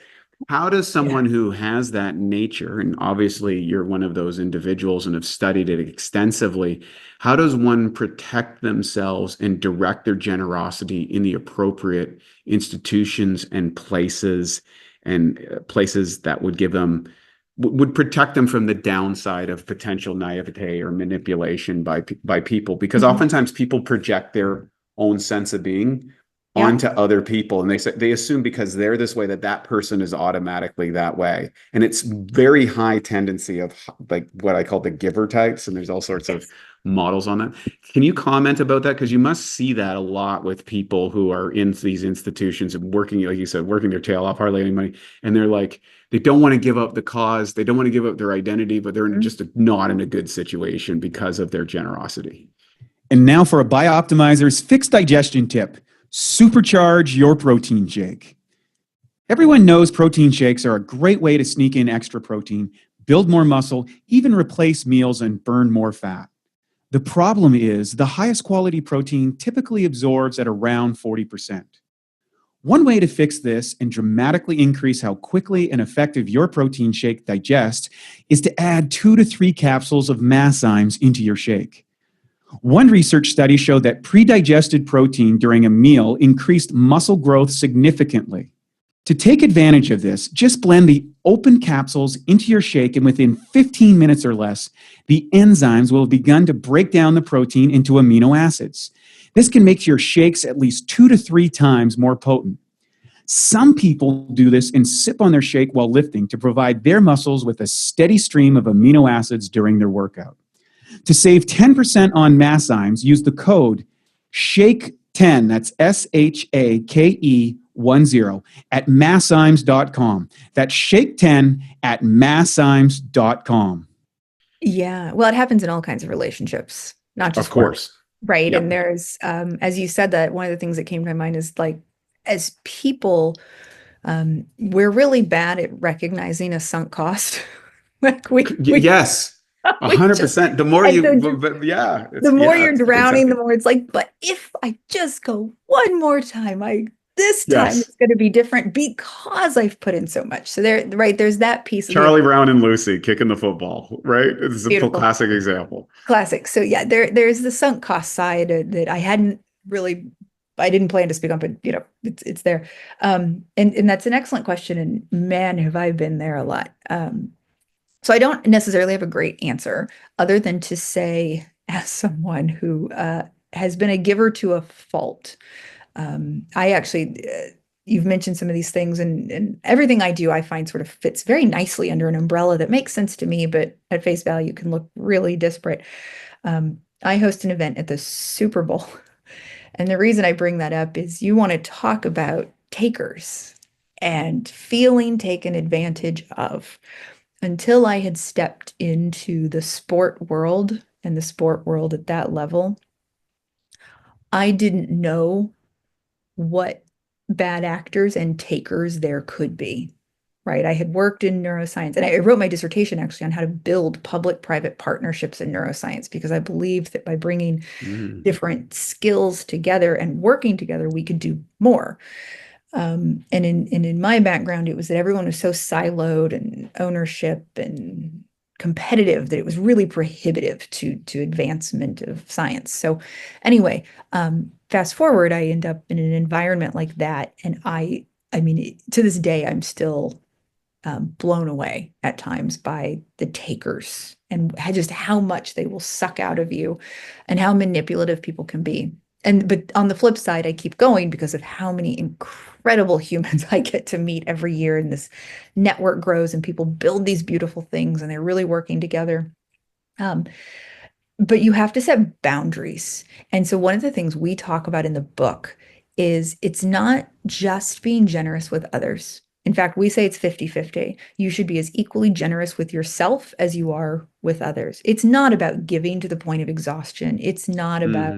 How does Yeah. someone who has that nature, and obviously you're one of those individuals and have studied it extensively, how does one protect themselves and direct their generosity in the appropriate institutions and places that would give them would protect them from the downside of potential naivete or manipulation by people, because Mhm. oftentimes people project their own sense of being Yeah. onto other people, and they assume because they're this way that person is automatically that way, and it's very high tendency of like what I call the giver types, and there's all sorts of Yes. models on that. Can you comment about that? Because you must see that a lot with people who are in these institutions and working, like you said, working their tail off, hardly any money. And they're like, they don't want to give up the cause. They don't want to give up their identity, but they're Mhm. just not in a good situation because of their generosity. And now for a Bioptimizers fixed digestion tip: supercharge your protein shake. Everyone knows protein shakes are a great way to sneak in extra protein, build more muscle, even replace meals and burn more fat. The problem is the highest quality protein typically absorbs at around 40%. One way to fix this and dramatically increase how quickly and effective your protein shake digests is to add 2 to 3 capsules of masszymes into your shake. One research study showed that pre-digested protein during a meal increased muscle growth significantly. To take advantage of this, just blend the open capsules into your shake, and within 15 minutes or less, the enzymes will have begun to break down the protein into amino acids. This can make your shakes at least 2 to 3 times more potent. Some people do this and sip on their shake while lifting to provide their muscles with a steady stream of amino acids during their workout. To save 10% on masszymes, use the code SHAKE10, that's SHAKE10, at masszymes.com. That's SHAKE10 at masszymes.com. Yeah. Well, it happens in all kinds of relationships, not Of just work. course. Right. And Yep. there's, as you said, that one of the things that came to my mind is like, as people, we're really bad at recognizing a sunk cost. Like we Yes. A we hundred just, percent. The more and you, so yeah, the more you're it's drowning, the exactly. more it's like, but if I just go one more time, this time Yes. it's going to be different because I've put in so much. So there, right, there's that piece of the Charlie Brown and Lucy kicking the football, right? It's a beautiful classic example. classic. So yeah, there's the sunk cost side that I didn't plan to speak on, but it's there. And that's an excellent question. And man, have I been there a lot. So I don't necessarily have a great answer other than to say, as someone who has been a giver to a fault, I actually, you've mentioned some of these things, and everything I do, I find sort of fits very nicely under an umbrella that makes sense to me, but at face value can look really disparate. I host an event at the Super Bowl. And the reason I bring that up is you want to talk about takers and feeling taken advantage of. Until I had stepped into the sport world and the sport world at that level, I didn't know what bad actors and takers there could be, right? I had worked in neuroscience and I wrote my dissertation actually on how to build public-private partnerships in neuroscience because I believed that by bringing different skills together and working together, we could do more. And in my background, it was that everyone was so siloed and ownership and competitive that it was really prohibitive to advancement of science. So anyway, fast forward, I end up in an environment like that, and I mean, to this day, I'm still blown away at times by the takers and just how much they will suck out of you and how manipulative people can be. But on the flip side, I keep going because of how many incredible humans I get to meet every year, and this network grows and people build these beautiful things and they're really working together. Um, but you have to set boundaries. And so one of the things we talk about in the book is it's not just being generous with others. In fact, we say it's 50-50. You should be as equally generous with yourself as you are with others. It's not about giving to the point of exhaustion. It's not about,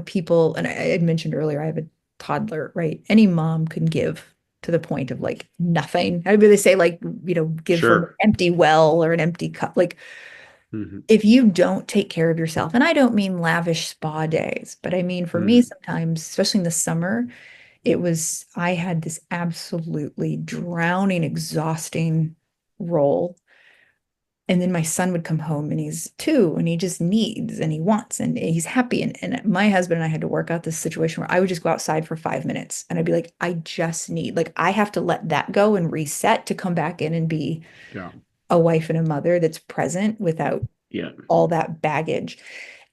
people, and I had mentioned earlier, I have a toddler, right? Any mom can give to the point of like nothing. I mean, they say like, give from an Sure. empty well or an empty cup. Like, if you don't take care of yourself, and I don't mean lavish spa days, but I mean for me sometimes, especially in the summer, I had this absolutely drowning, exhausting role. And then my son would come home and he's 2 and he just needs and he wants and he's happy. And my husband and I had to work out this situation where I would just go outside for 5 minutes and I'd be like, I just need, like, I have to let that go and reset to come back in and be Yeah. a wife and a mother that's present without Yeah. all that baggage.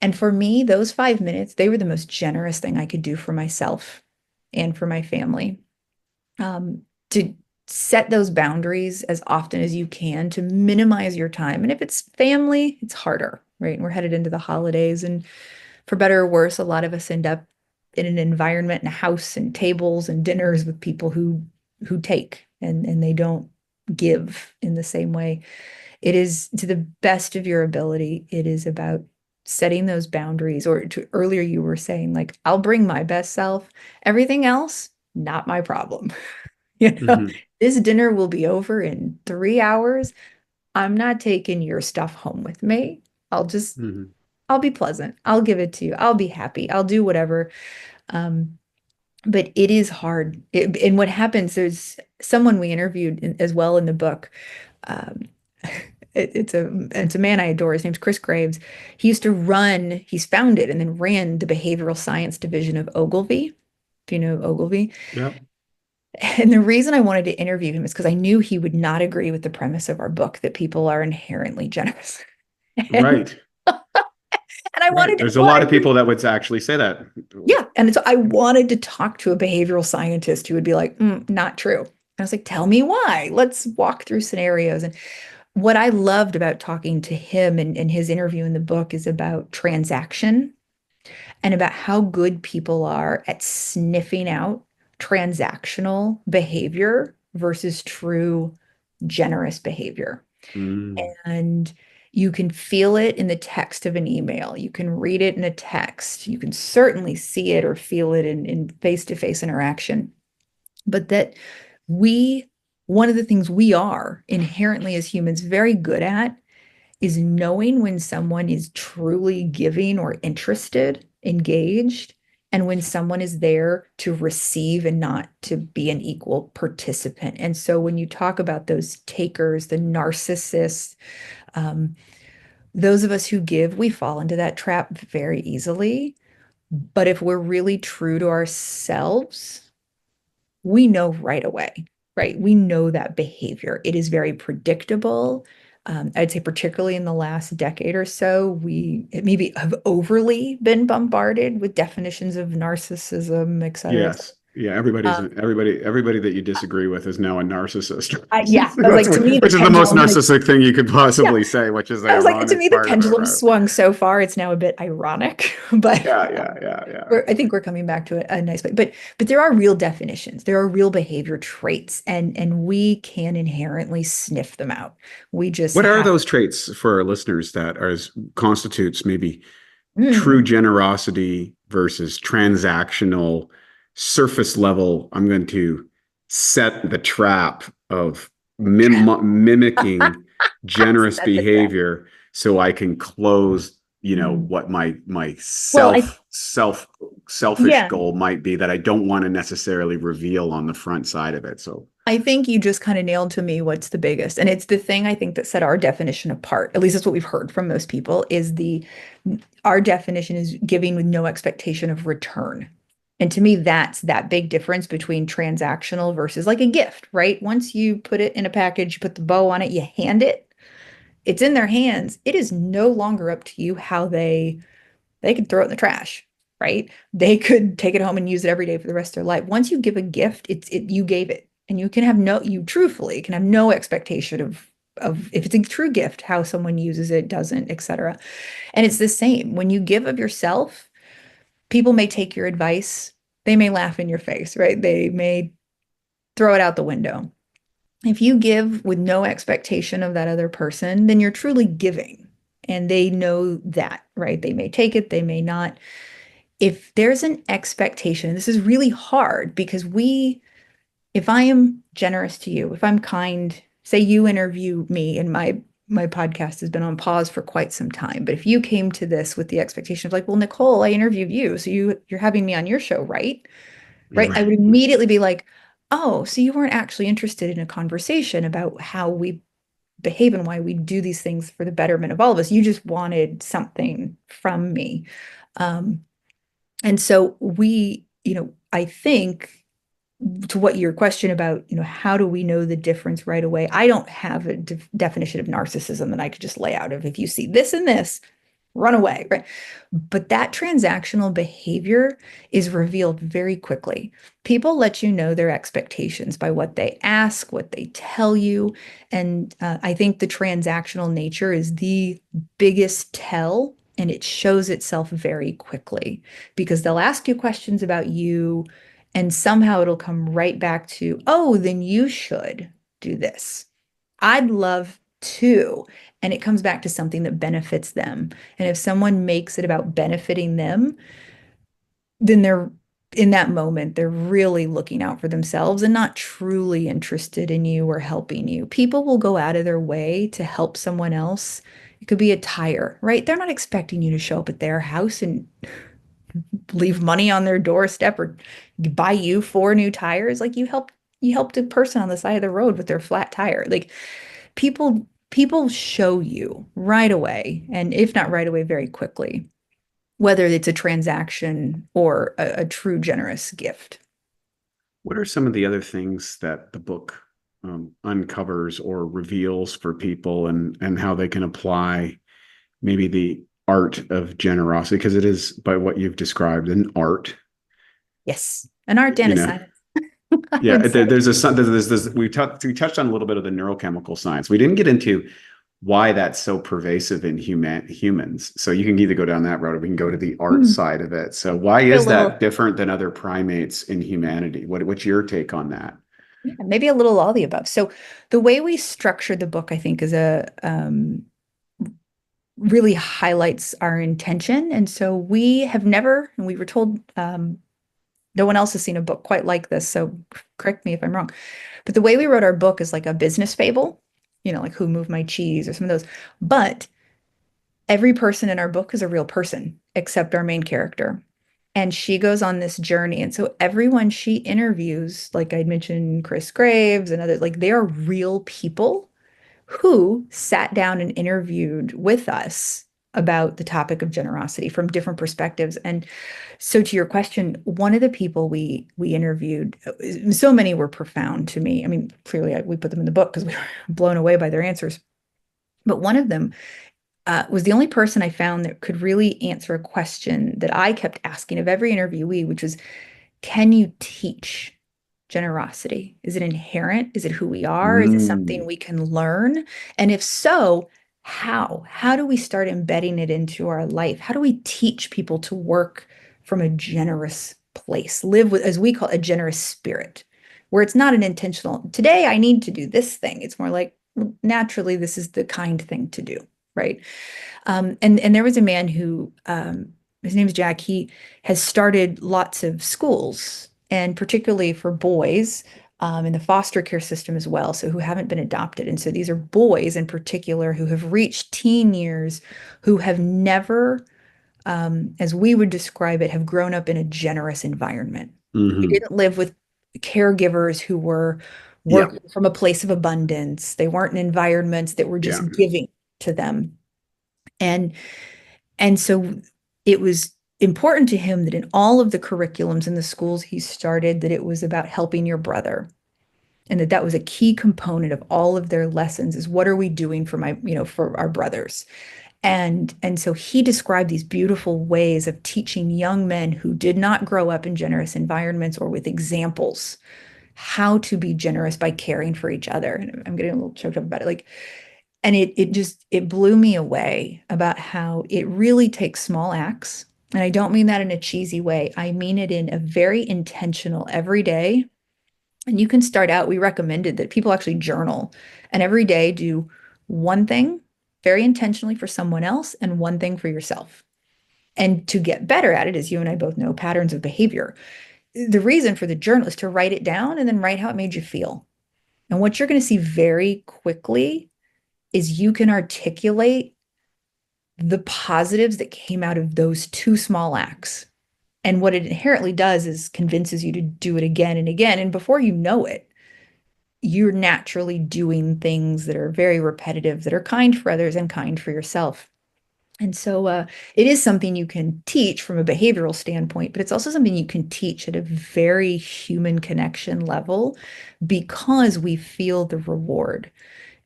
And for me, those 5 minutes, they were the most generous thing I could do for myself and for my family. To set those boundaries as often as you can to minimize your time. And if it's family, it's harder, right? And we're headed into the holidays, and for better or worse, a lot of us end up in an environment and a house and tables and dinners with people who take and they don't give in the same way. It is to the best of your ability. It is about setting those boundaries. Or earlier you were saying, like, I'll bring my best self. Everything else, not my problem. This dinner will be over in 3 hours. I'm not taking your stuff home with me. I'll be pleasant. I'll give it to you. I'll be happy. I'll do whatever. But it is hard. And what happens, there's someone we interviewed as well in the book. Um, it's a man I adore. His name's Chris Graves. He's founded and then ran the behavioral science division of Ogilvy. Do you know Ogilvy? Yeah. And the reason I wanted to interview him is because I knew he would not agree with the premise of our book that people are inherently generous. And, Right. and I Right. wanted to, There's a lot of people that would actually say that. yeah. And so I wanted to talk to a behavioral scientist who would be like, not true. And I was like, tell me why. Let's walk through scenarios. And what I loved about talking to him and his interview in the book is about transaction and about how good people are at sniffing out transactional behavior versus true generous behavior. Mm. And you can feel it in the text of an email. You can read it in a text. You can certainly see it or feel it in face-to-face interaction. But one of the things we are inherently as humans very good at is knowing when someone is truly giving or interested, engaged, and when someone is there to receive and not to be an equal participant. And so when you talk about those takers, the narcissists, those of us who give, we fall into that trap very easily. But if we're really true to ourselves, we know right away. right? We know that behavior. It is very predictable. I'd say particularly in the last decade or so, we maybe have overly been bombarded with definitions of narcissism, et cetera, et Yes. Yeah, everybody's cetera. everybody that you disagree with is now a narcissist. Yeah, but like to me, the Which is the most pendulum has, narcissistic thing you could yeah, possibly say, which is the I was like, to me, ironic the part of it, pendulum right? swung so far, it's now a bit ironic, but Yeah. I think we're coming back to a nice way. But there are real definitions. There are real behavior traits, and we can inherently sniff them out. We just What are have. those traits for our listeners that are constitutes maybe true Mm, generosity versus transactional surface level? I'm going to set the trap of mimicking generous set the trap. behavior so I can close, Mm. what my Well, selfish yeah, goal might be that I don't want to necessarily reveal on the front side of it. So I think you just kind of nailed to me what's the biggest. And it's the thing I think that set our definition apart. At least that's what we've heard from most people is our definition is giving with no expectation of return. And to me, that's that big difference between transactional versus like a gift, right? Once you put it in a package, you put the bow on it, you hand it, it's in their hands. It is no longer up to you how they could throw it in the trash, right? They could take it home and use it every day for the rest of their life. Once you give a gift, you gave it. And you can have you truthfully can have no expectation of if it's a true gift, how someone uses it, doesn't, etc. And it's the same. When you give of yourself, people may take your advice, they may laugh in your face, right? They may throw it out the window. If you give with no expectation of that other person, then you're truly giving. And they know that, right? They may take it, they may not. If there's an expectation, this is really hard because if I am generous to you, if I'm kind, say you interview me and my podcast has been on pause for quite some time, but if you came to this with the expectation of like, well, Nicole, I interviewed you, so you're having me on your show, right? you're Right? I right. would immediately be like, oh, so you weren't actually interested in a conversation about how we behave and why we do these things for the betterment of all of us. You just wanted something from me. Um, and so I think to what your question about, how do we know the difference right away? I don't have a definition of narcissism that I could just lay out of if you see this and this, run away, right? But that transactional behavior is revealed very quickly. People let you know their expectations by what they ask, what they tell you. And I think the transactional nature is the biggest tell, and it shows itself very quickly because they'll ask you questions about you, and somehow it'll come right back to, oh, then you should do this. I'd love to. And it comes back to something that benefits them. And if someone makes it about benefiting them, then they're in that moment, they're really looking out for themselves and not truly interested in you or helping you. People will go out of their way to help someone else. It could be a tire, right? They're not expecting you to show up at their house and leave money on their doorstep or buy you 4 new tires. Like you helped a person on the side of the road with their flat tire. Like people show you right away, and if not right away, very quickly, whether it's a transaction or a true generous gift. What are some of the other things that the book uncovers or reveals for people, and how they can apply maybe the art of generosity? Because it is, by what you've described, an art. Yes, an art and You a know, science, I yeah. would say. There's this. We touched on a little bit of the neurochemical science. We didn't get into why that's so pervasive in humans. So you can either go down that road, or we can go to the art Hmm. side of it. So why A is that little, different than other primates in humanity? What's your take on that? yeah, maybe a little all the above. So the way we structured the book, I think, is a really highlights our intention. And so we have never, and we were told no one else has seen a book quite like this. So correct me if I'm wrong. But the way we wrote our book is like a business fable, like Who Moved My Cheese or some of those. But every person in our book is a real person except our main character. And she goes on this journey. And so everyone she interviews, like I mentioned, Chris Graves and others, like they are real people who sat down and interviewed with us about the topic of generosity from different perspectives. And so to your question, one of the people we interviewed, so many were profound to me. I mean, clearly we put them in the book because we were blown away by their answers. But one of them was the only person I found that could really answer a question that I kept asking of every interviewee, which was, can you teach generosity? Is it inherent? Is it who we are? Is it something we can learn? And if so, how? How do we start embedding it into our life? How do we teach people to work from a generous place, live with, as we call it, a generous spirit, where it's not an intentional, today I need to do this thing. It's more like, naturally, this is the kind thing to do, right? And there was a man who, his name is Jack. He has started lots of schools, and particularly for boys, in the foster care system as well, so who haven't been adopted. And so these are boys in particular who have reached teen years, who have never, as we would describe it, have grown up in a generous environment. They didn't live with caregivers who were working from a place of abundance. They weren't in environments that were just giving to them. And so it was important to him that in all of the curriculums in the schools he started, that it was about helping your brother, and that was a key component of all of their lessons, is what are we doing for for our brothers. And so he described these beautiful ways of teaching young men who did not grow up in generous environments or with examples how to be generous by caring for each other. And I'm getting a little choked up about it. And it blew me away about how it really takes small acts. And I don't mean that in a cheesy way. I mean it in a very intentional, everyday. And you can start out, we recommended that people actually journal and every day do one thing very intentionally for someone else and one thing for yourself. And to get better at it, as you and I both know, patterns of behavior. The reason for the journal is to write it down and then write how it made you feel. And what you're going to see very quickly is you can articulate the positives that came out of those two small acts. And what it inherently does is convinces you to do it again and again. And before you know it, you're naturally doing things that are very repetitive, that are kind for others and kind for yourself. And so it is something you can teach from a behavioral standpoint, but it's also something you can teach at a very human connection level because we feel the reward.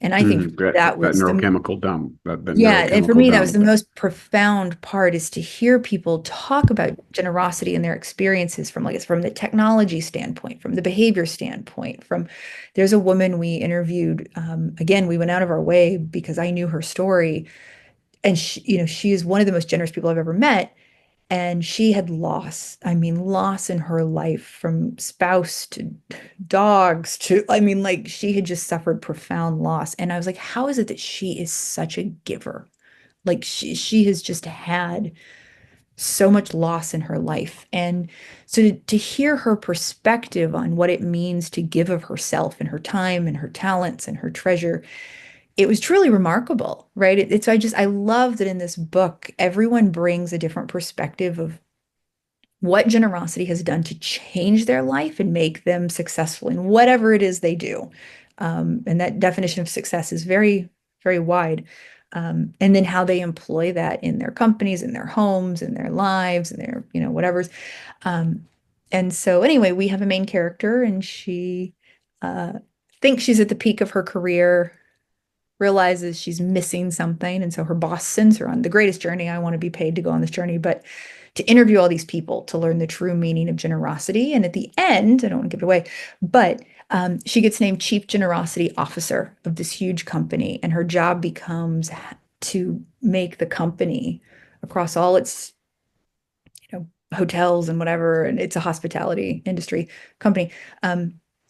And I think that was that neurochemical dump. And for me, that was the most profound part, is to hear people talk about generosity and their experiences from the technology standpoint, from the behavior standpoint. There's a woman we interviewed. Again, we went out of our way because I knew her story, and she is one of the most generous people I've ever met. And she had loss in her life, from spouse to dogs to, she had just suffered profound loss. And I was like, how is it that she is such a giver? Like she has just had so much loss in her life. And so to hear her perspective on what it means to give of herself and her time and her talents and her treasure, it was truly remarkable, right? I love that in this book, everyone brings a different perspective of what generosity has done to change their life and make them successful in whatever it is they do. And that definition of success is very, very wide. And then how they employ that in their companies, in their homes, in their lives, in their, whatever's. And so anyway, we have a main character, and she thinks she's at the peak of her career, realizes she's missing something. And so her boss sends her on the greatest journey. I want to be paid to go on this journey, but to interview all these people to learn the true meaning of generosity. And at the end, I don't want to give it away, but she gets named Chief Generosity Officer of this huge company. And her job becomes to make the company, across all its hotels and whatever, and it's a hospitality industry company,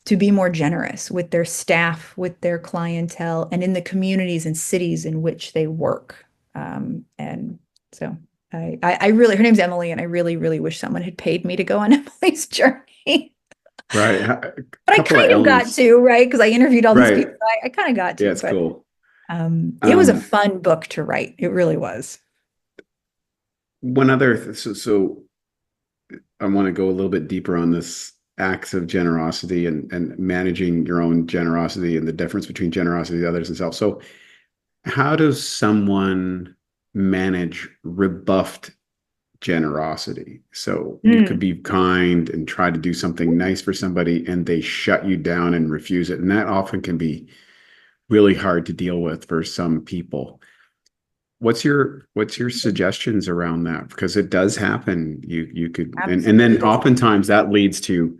to be more generous with their staff, with their clientele, and in the communities and cities in which they work. And so I really, her name's Emily, and I really, really wish someone had paid me to go on Emily's journey. Right. But I kind of got to, right? Because I interviewed all these people. I kind of got to. Yeah, it's cool. It was a fun book to write. It really was. One other, so I want to go a little bit deeper on this acts of generosity and managing your own generosity and the difference between generosity to others and self. So how does someone manage rebuffed generosity. So you could be kind and try to do something nice for somebody, and they shut you down and refuse it. And that often can be really hard to deal with for some people. What's your suggestions around that? Because it does happen. You could, and then Absolutely. oftentimes that leads to,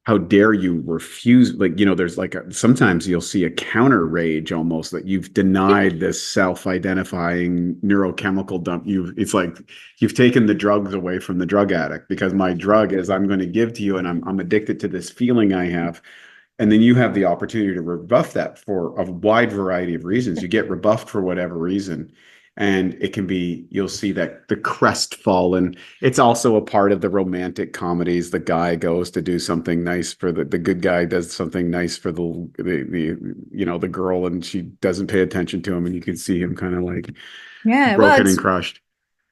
how dare you refuse? Like, there's like sometimes you'll see a counter rage, almost, that you've denied this self-identifying neurochemical dump. It's like you've taken the drugs away from the drug addict, because my drug is, I'm going to give to you, and I'm addicted to this feeling I have. And then you have the opportunity to rebuff that for a wide variety of reasons. You get rebuffed for whatever reason. And it can be, you'll see that the crestfallen. It's also a part of the romantic comedies. The guy goes to do something nice for the good guy does something nice for the girl, and she doesn't pay attention to him, and you can see him kind of like Yeah, well, broken and it's crushed.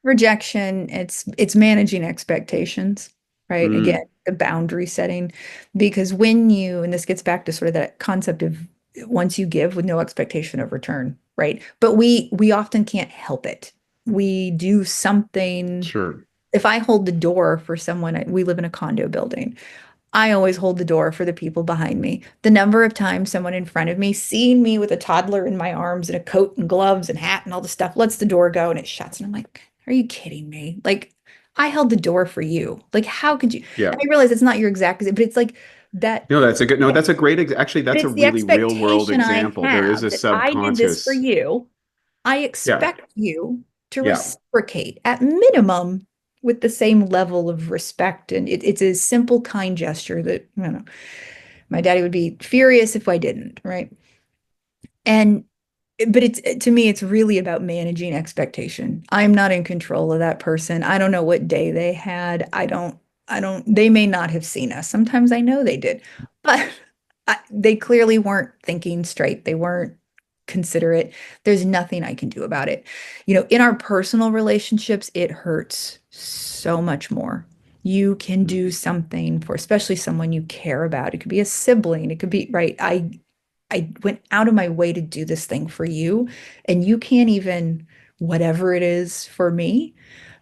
rejection. It's managing expectations, right? Again, Mm, the boundary setting, because and this gets back to sort of that concept of once you give with no expectation of return, right? But we often can't help it. We do something. sure. If I hold the door for someone, we live in a condo building. I always hold the door for the people behind me. The number of times someone in front of me, seeing me with a toddler in my arms and a coat and gloves and hat and all the stuff, lets the door go and it shuts. And I'm like, are you kidding me? Like, I held the door for you. Like, how could you? Yeah. And I realize it's not your exact, but it's like that. No, that's a good. No, that's a great. Actually, But that's a it's the really real world expectation I example. There is have a that I did this for subconscious. you. I Yeah. expect you to Yeah. reciprocate at minimum with the same level of respect. And it's a simple, kind gesture that, I don't know, my daddy would be furious if I didn't, right? And but it's to me, it's really about managing expectation. I'm not in control of that person. I don't know what day they had. They may not have seen us. Sometimes I know they did, but they clearly weren't thinking straight. They weren't considerate. There's nothing I can do about it. In our personal relationships, it hurts so much more. You can do something for, especially someone you care about. It could be a sibling. It could be, right. I went out of my way to do this thing for you, and you can't even, whatever it is for me.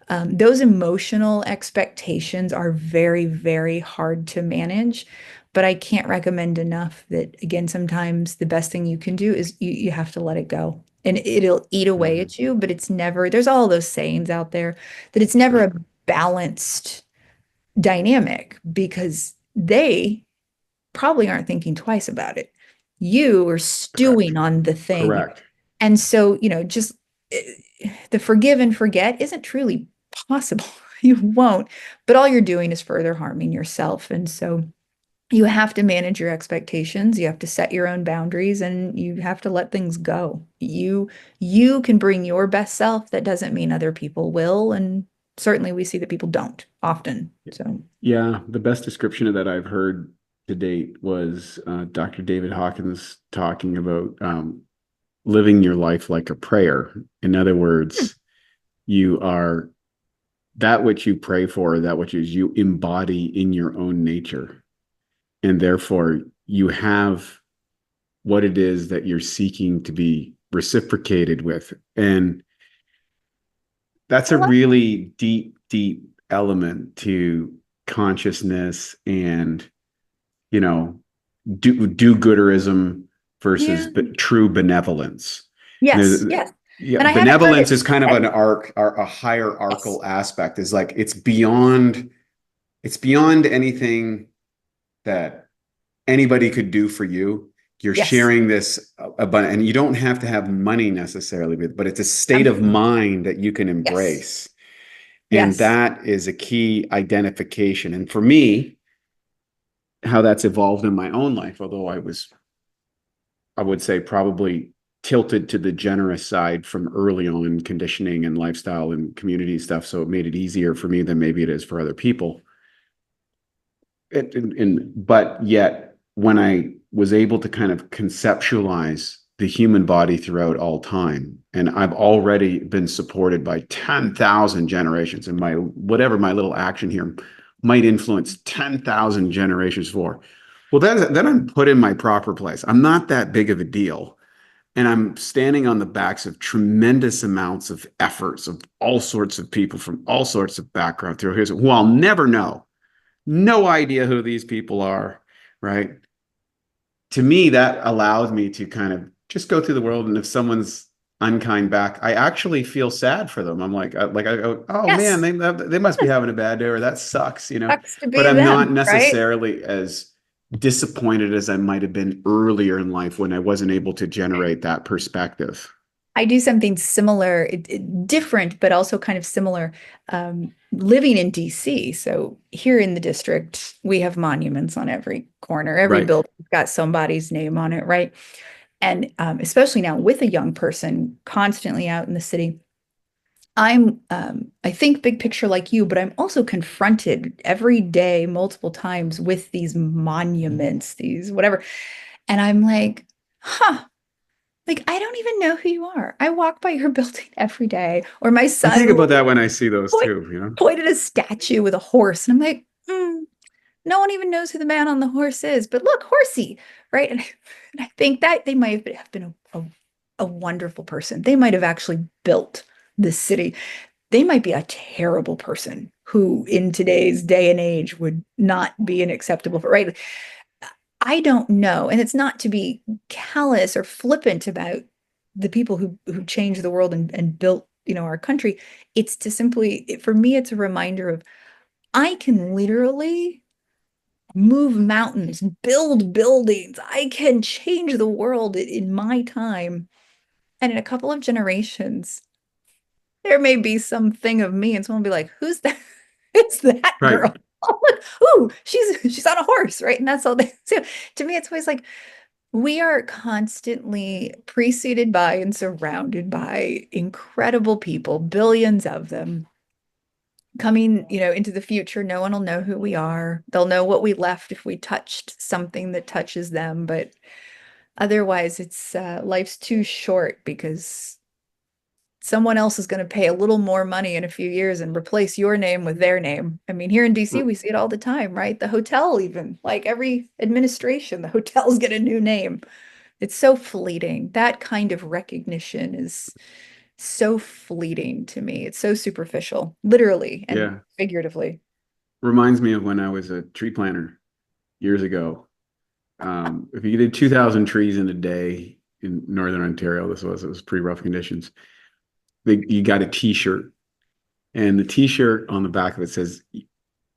Those emotional expectations are very, very hard to manage, but I can't recommend enough that, again, sometimes the best thing you can do is you have to let it go. And it'll eat away Mhm. at you, but it's never, there's all those sayings out there that it's never a balanced dynamic because they probably aren't thinking twice about it. You are Correct. stewing on the thing. Correct. And so, just the forgive and forget isn't truly possible. You won't, but all you're doing is further harming yourself. And so you have to manage your expectations. You have to set your own boundaries and you have to let things go. You can bring your best self. That doesn't mean other people will. And certainly we see that people don't often. So Yeah, the best description of that I've heard to date was Dr. David Hawkins talking about living your life like a prayer. In other words, you are that which you pray for, that which is you embody in your own nature. And therefore, you have what it is that you're seeking to be reciprocated with. And that's I a love really deep, deep element to consciousness and, you know, do-gooderism versus yeah. true benevolence. Yes, You know, yes. yeah, And I haven't heard benevolence it is kind of said. an arc, or a Yes. hierarchical aspect. Is like it's beyond anything that anybody could do for you. You're Yes. sharing this abundant, and you don't have to have money necessarily, but it's a state of Absolutely. mind that you can Yes. embrace. And Yes. that is a key identification. And for me, how that's evolved in my own life, although I would say probably tilted to the generous side from early on conditioning and lifestyle and community stuff. So it made it easier for me than maybe it is for other people. But yet, when I was able to kind of conceptualize the human body throughout all time, and I've already been supported by 10,000 generations, and my whatever my little action here might influence 10,000 generations for. Well, then I'm put in my proper place. I'm not that big of a deal. and I'm standing on the backs of tremendous amounts of efforts of all sorts of people from all sorts of background through here who I'll never know. No idea who these people are, right? To me, that allows me to kind of just go through the world. And if someone's unkind back, I actually feel sad for them. I'm like I go, oh man, Yes, they must be having a bad day, or that sucks, you know. sucks to But be I'm not them, right? necessarily as disappointed as I might have been earlier in life when I wasn't able to generate that perspective. I do something similar, different, but also kind of similar, living in DC. So here in the district, we have monuments on every corner. Every Right. building's got somebody's name on it, right? And especially now with a young person constantly out in the city, I think big picture like you, but I'm also confronted every day, multiple times with these monuments, these whatever. And I'm like, huh, like, I don't even know who you are. I walk by your building every day. Or my I think son about will that when I see those point, too, you know. point at a statue with a horse. And I'm like, no one even knows who the man on the horse is. But look, horsey, right? And I think that they might have been a wonderful person. They might have actually built this city. They might be a terrible person who, in today's day and age, would not be an acceptable, right? I don't know. And it's not to be callous or flippant about the people who changed the world and built, our country. It's to simply, for me, it's a reminder of I can literally move mountains, build buildings. I can change the world in my time. And in a couple of generations, there may be something of me, and someone will be like, who's that? It's that Right. girl. Oh, look, ooh, she's on a horse, right? And that's all they do. To me, it's always like we are constantly preceded by and surrounded by incredible people, billions of them coming, into the future. No one will know who we are. They'll know what we left if we touched something that touches them, but otherwise, it's life's too short because someone else is going to pay a little more money in a few years and replace your name with their name. I mean, here in DC, we see it all the time, right? The hotel, even like every administration, the hotels get a new name. It's so fleeting. That kind of recognition is so fleeting to me. It's so superficial, literally and Yeah. figuratively. Reminds me of when I was a tree planter years ago. If you did 2,000 trees in a day in Northern Ontario, it was pretty rough conditions. You got a T-shirt, and the T-shirt on the back of it says,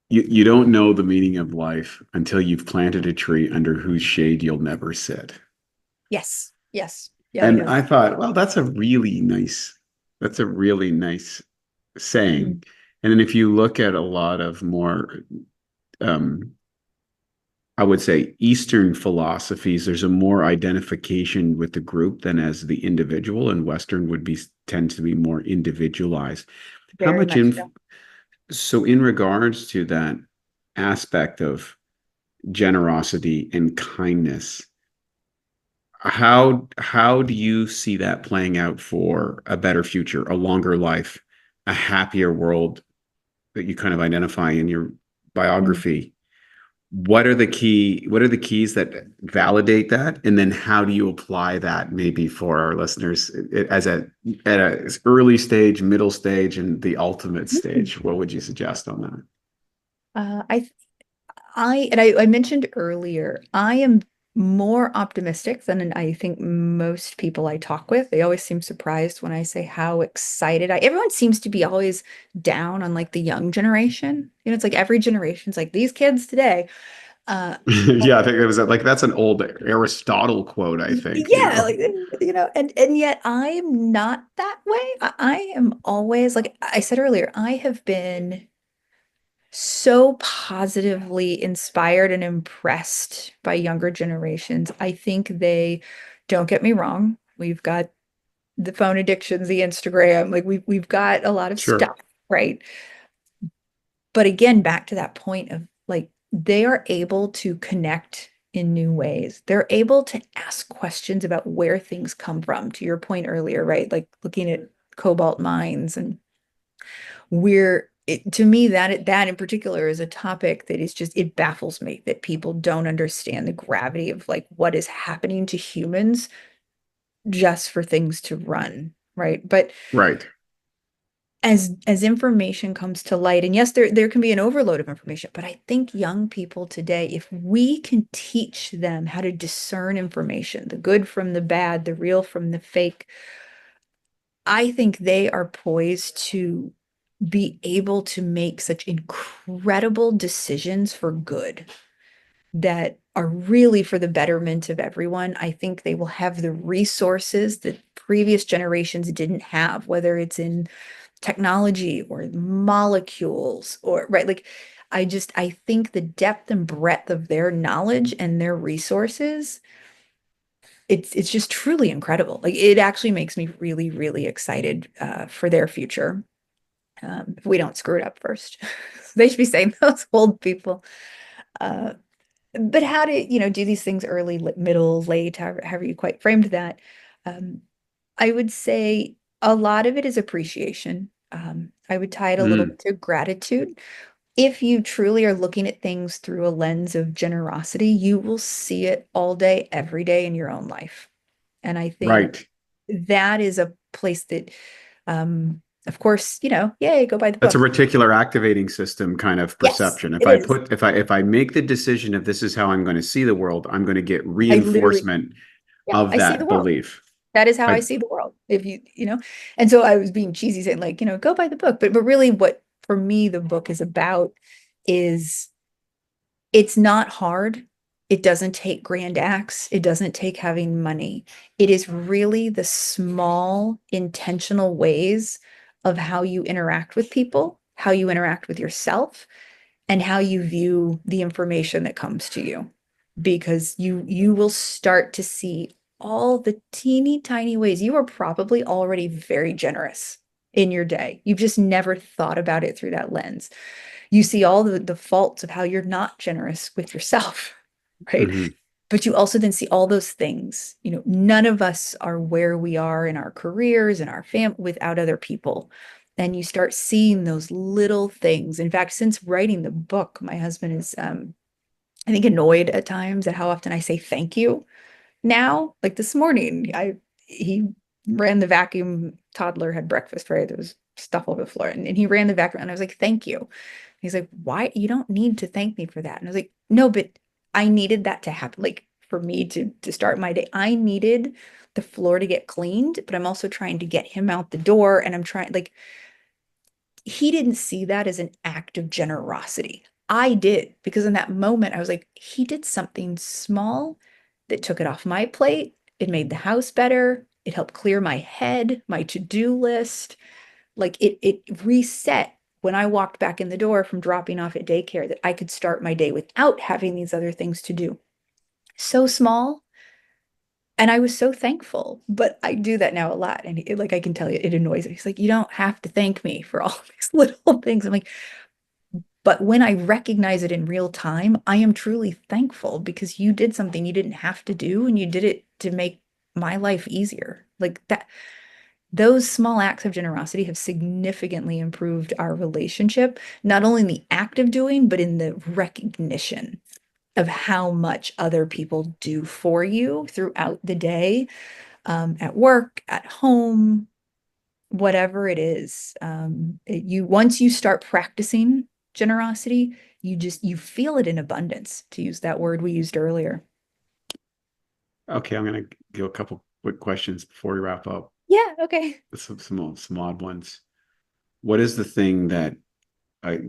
"You don't know the meaning of life until you've planted a tree under whose shade you'll never sit." Yes. Yes. Yeah, And yes. I thought, well, that's a really nice Mhm. saying. And then if you look at a lot of more, um, I would say Eastern philosophies, there's a more identification with the group than as the individual, and Western would be tends to be more individualized. How Very much much inf so. so in regards to that aspect of generosity and kindness, how do you see that playing out for a better future, a longer life, a happier world that you kind of identify in your Mm. biography? What are the keys that validate that? And then how do you apply that maybe for our listeners as at a early stage, middle stage, and the ultimate Mm. stage? What would you suggest on that? Uh, I I mentioned earlier, I am more optimistic than I think most people I talk with. They always seem surprised when I say how excited everyone seems to be always down on like the young generation. It's like every generation's like these kids today. Uh, Yeah, I think it was like that's an old Aristotle quote, I think, you yeah, know. like and yet I am not that way. I am always like I said earlier, I have been so positively inspired and impressed by younger generations. I think don't get me wrong, we've got the phone addictions, the Instagram, like we've got a lot of Sure. stuff, right? But again, back to that point of like they are able to connect in new ways. They're able to ask questions about where things come from, to your point earlier, right? Like looking at cobalt mines and to me that in particular is a topic that is just it baffles me that people don't understand the gravity of like what is happening to humans just for things to run, right? But Right. as information comes to light, and yes, there can be an overload of information, but I think young people today, if we can teach them how to discern information, the good from the bad, the real from the fake, I think they are poised to be able to make such incredible decisions for good that are really for the betterment of everyone. I think they will have the resources that previous generations didn't have, whether it's in technology or molecules or right. Like I think the depth and breadth of their knowledge and their resources, it's just truly incredible. Like it actually makes me really, really excited for their future. If we don't screw it up first. They should be saying those old people. Uh, but how to, do these things early, middle, late, however you quite framed that. Um, I would say a lot of it is appreciation. I would tie it a little Mm, bit to gratitude. If you truly are looking at things through a lens of generosity, you will see it all day, every day in your own life. And I think right. that is a place that, of course, yay, go buy the That's a book. reticular activating system kind of Yes, perception. it is. If I make the decision of this is how I'm going to see the world, I'm going to get I literally, reinforcement yeah, of I see the that world. belief. That is how I I, see the world. If and so I was being cheesy saying like, go buy the book. But really what for me the book is about is it's not hard. It doesn't take grand acts. It doesn't take having money. It is really the small intentional ways of how you interact with people, how you interact with yourself, and how you view the information that comes to you, because you will start to see all the teeny tiny ways you are probably already very generous in your day. You've just never thought about it through that lens. You see all the faults of how you're not generous with yourself, right? mhm. But you also then see all those things. None of us are where we are in our careers and our family without other people. And you start seeing those little things. In fact, since writing the book, my husband is, I think, annoyed at times at how often I say thank you now. Like this morning, he ran the vacuum. Toddler had breakfast, right? There was stuff over the floor, and he ran the vacuum, and I was like, "Thank you." He's like, "Why? You don't need to thank me for that." And I was like, "No, but I needed that to happen. Like for me to start my day, I needed the floor to get cleaned, but I'm also trying to get him out the door, and I'm trying like." He didn't see that as an act of generosity. I did, because in that moment I was like, he did something small that took it off my plate. It made the house better. It helped clear my head, my to-do list. Like it reset when I walked back in the door from dropping off at daycare that I could start my day without having these other things to do. So small. And I was so thankful, but I do that now a lot. And like I can tell you, it annoys me. He's like, you don't have to thank me for all these little things. I'm like, but when I recognize it in real time, I am truly thankful because you did something you didn't have to do and you did it to make my life easier. Like that, those small acts of generosity have significantly improved our relationship, not only in the act of doing, but in the recognition of how much other people do for you throughout the day, at work, at home, whatever it is. Once you start practicing generosity, you feel it in abundance, to use that word we used earlier. Okay, I'm going to give a couple quick questions before we wrap up. Yeah, okay. Some odd ones. What is the thing that I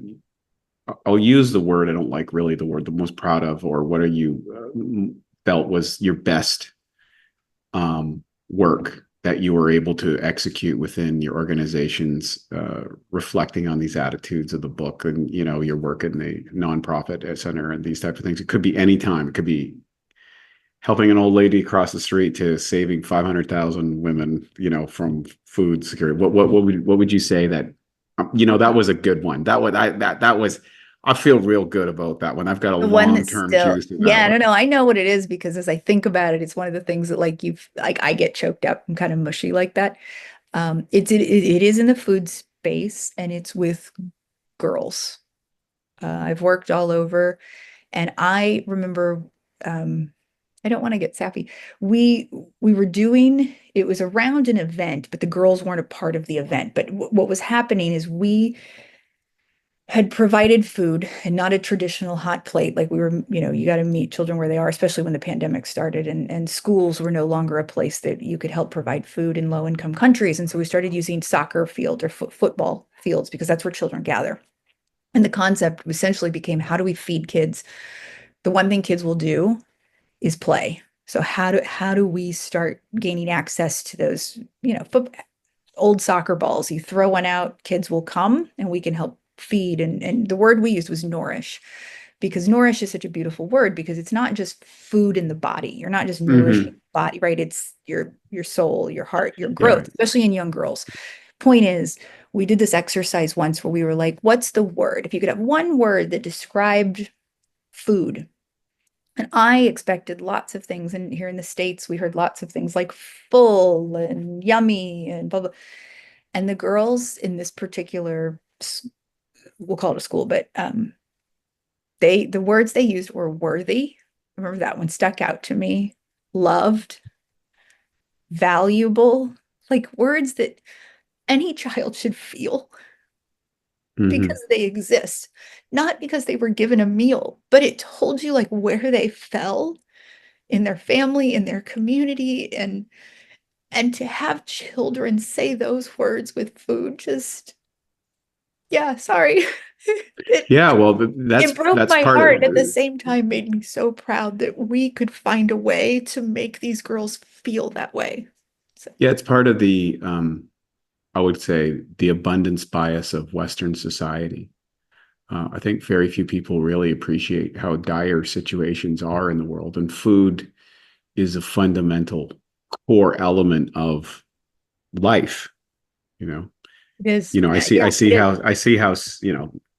I'll use the word I don't like really the word the most proud of, or what are you felt was your best work that you were able to execute within your organizations, reflecting on these attitudes of the book and your work in the nonprofit center and these types of things. It could be any time. It could be helping an old lady across the street to saving 500,000 women, from food security. What would you say that, that was a good one. That was, I feel real good about that one. I've got a The one that's long-term still, juice to that yeah, one. no, I know what it is because as I think about it, it's one of the things that like I get choked up. I'm kind of mushy like that. It is in the food space and it's with girls. I've worked all over and I remember, um, I don't want to get sappy. We were doing, it was around an event, but the girls weren't a part of the event. But what was happening is we had provided food and not a traditional hot plate. Like we were, you got to meet children where they are, especially when the pandemic started, and schools were no longer a place that you could help provide food in low income countries. And so we started using soccer field or football fields because that's where children gather. And the concept essentially became, how do we feed kids? The one thing kids will do is play. So how do we start gaining access to those, old soccer balls? You throw one out, kids will come and we can help feed. And the word we used was nourish, because nourish is such a beautiful word, because it's not just food in the body. You're not just nourishing the body, right? It's your soul, your heart, your growth, especially in young girls. Point is, we did this exercise once where we were like, what's the word? If you could have one word that described food. And I expected lots of things. And here in the States, we heard lots of things like full and yummy and blah, blah. And the girls in this particular, we'll call it a school, but the words they used were worthy. I remember that one stuck out to me. Loved, valuable, like words that any child should feel because they exist, not because they were given a meal, but it told you like where they fell in their family, in their community, and to have children say those words with food, just, yeah, sorry. Well, It broke my heart. At the same time made me so proud that we could find a way to make these girls feel that way. So. Yeah, it's part of the I would say the abundance bias of Western society. I think very few people really appreciate how dire situations are in the world, and food is a fundamental core element of life. It is. I see how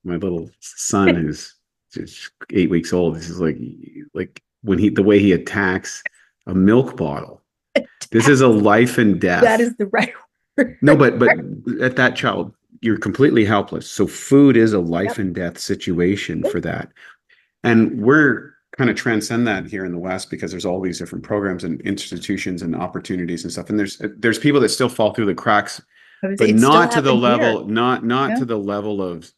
my little son is just 8 weeks old. This is like when the way he attacks a milk bottle. This is a life and death. That is the right word. No, but at that child, you're completely helpless. So food is a life and death situation for that. And we're kind of transcend that here in the West because there's all these different programs and institutions and opportunities and stuff. And there's people that still fall through the cracks, but not to the level, not to the level of,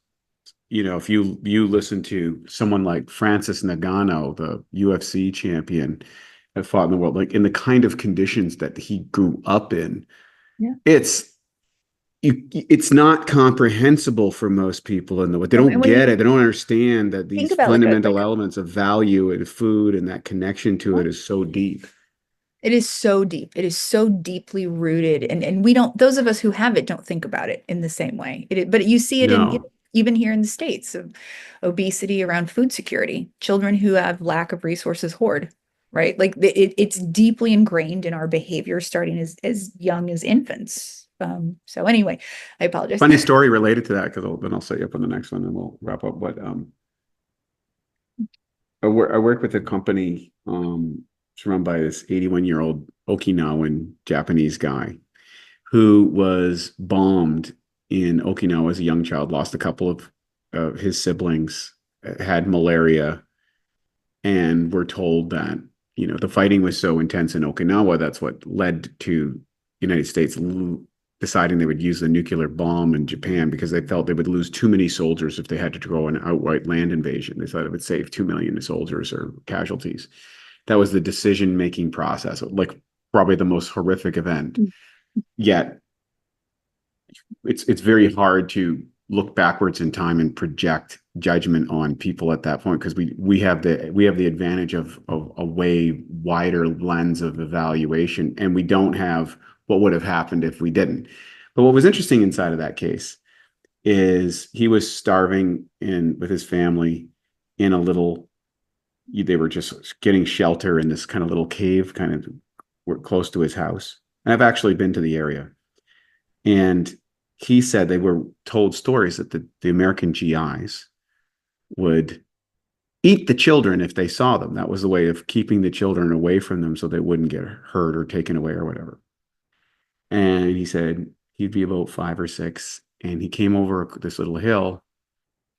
if you listen to someone like Francis Ngannou, the UFC champion that fought in the world, like in the kind of conditions that he grew up in, it's not comprehensible for most people in the way. They don't get it. They don't understand that these fundamental elements of value and food and that connection to it is so deep. It is so deep. It is so deeply rooted. And we don't, those of us who have it don't think about it in the same way. But you see it even here in the States, of obesity around food security. Children who have lack of resources hoard, right? Like it's deeply ingrained in our behavior starting as young as infants. So anyway, I apologize. Funny story related to that, because then I'll set you up on the next one and we'll wrap up. But I work with a company it's run by this 81-year-old Okinawan Japanese guy who was bombed in Okinawa as a young child, lost a couple of his siblings, had malaria, and we're told that the fighting was so intense in Okinawa, that's what led to United States deciding they would use the nuclear bomb in Japan, because they felt they would lose too many soldiers if they had to go an outright land invasion. They thought it would save 2 million soldiers or casualties. That was the decision-making process, like probably the most horrific event. Yet it's very hard to look backwards in time and project judgment on people at that point, because we have the advantage of a way wider lens of evaluation, and we don't have what would have happened if we didn't. But what was interesting inside of that case is he was starving with his family in they were just getting shelter in this kind of little cave, kind of close to his house. And I've actually been to the area. And he said they were told stories that the American GIs would eat the children if they saw them. That was the way of keeping the children away from them so they wouldn't get hurt or taken away or whatever. And he said he'd be about 5 or 6, and he came over this little hill.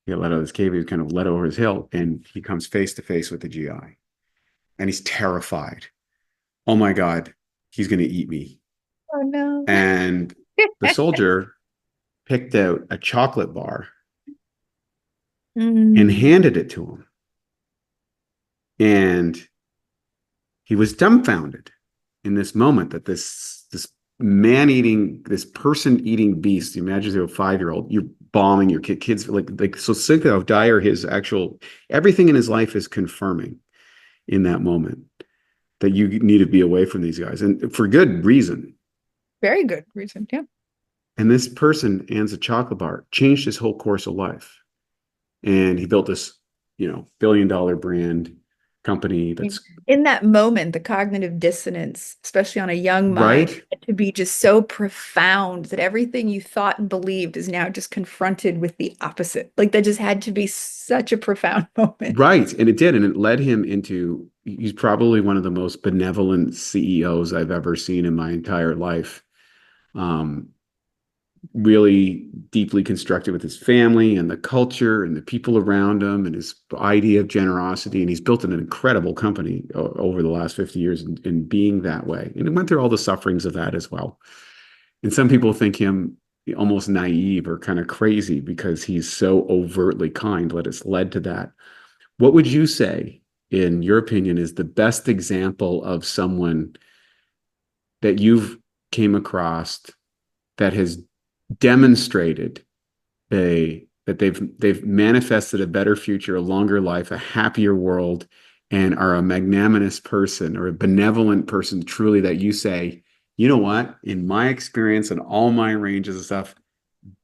He got let out of his cave. He was kind of led over his hill, and he comes face to face with the GI. and he's terrified. Oh my God, he's going to eat me. Oh no. And the soldier picked out a chocolate bar and Mm. handed it to him. And he was dumbfounded in this moment that this man-eating, this person-eating beast. You imagine you're a 5-year-old, you're bombing your kids, like so sick how dire his actual everything in his life is confirming in that moment that you need to be away from these guys, and for good reason. Very good reason. Yeah. And this person, Anne's a chocolate bar, changed his whole course of life. And he built this, $1 billion brand company that's In that moment, the cognitive dissonance, especially on a young mind, right. to be just so profound that everything you thought and believed is now just confronted with the opposite. Like that just had to be such a profound moment. Right. And it did. And it led him into, he's probably one of the most benevolent CEOs I've ever seen in my entire life. Um, really deeply constructed with his family and the culture and the people around him and his idea of generosity. And he's built an incredible company over the last 50 years in being that way. And he went through all the sufferings of that as well. And some people think him almost naive or kind of crazy because he's so overtly kind, but it's led to that. What would you say, in your opinion, is the best example of someone that you've came across that has demonstrated that they've manifested a better future, a longer life, a happier world, and are a magnanimous person or a benevolent person, truly, that you say, you know what, in my experience and all my ranges of stuff,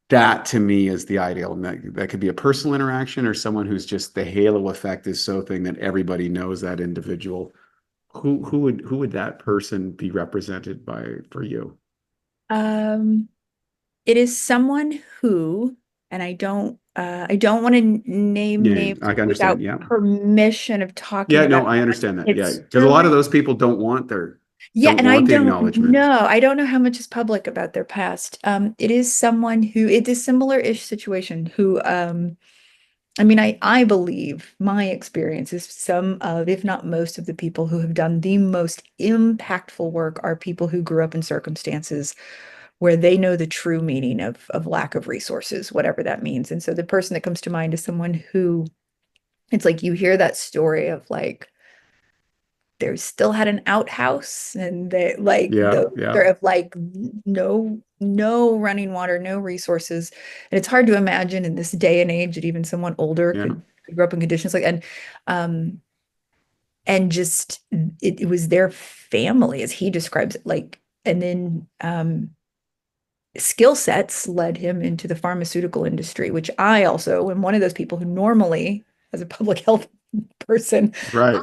that to me is the ideal. And that could be a personal interaction or someone who's just the halo effect is so thing that everybody knows that individual. Who would that person be represented by for you? Um, it is someone who, and I don't want to name Yeah, names I can without understand. Yeah. permission of talking Yeah, about no, I understand that. Yeah, because a lot history. of those people don't want their Yeah, don't and I want the don't acknowledgement. know. I don't know how much is public about their past. It is someone who it is similar-ish situation who I mean, I believe my experience is some of, if not most of the people who have done the most impactful work are people who grew up in circumstances where they know the true meaning of lack of resources, whatever that means. And so the person that comes to mind is someone who it's like you hear that story of like they still had an outhouse and they like Yeah, the yeah, sort of like no running water, no resources. And it's hard to imagine in this day and age that even someone older yeah, could grow up in conditions like um and just it was their family as he describes it like and then skill sets led him into the pharmaceutical industry, which I also am one of those people who normally, as a public health person, right.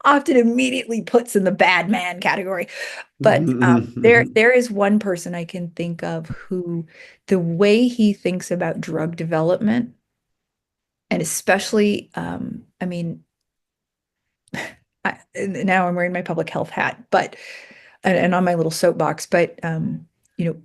often immediately puts in the bad man category. But there is one person I can think of who the way he thinks about drug development, and especially, I mean, now I'm wearing my public health hat, but and on my little soapbox, but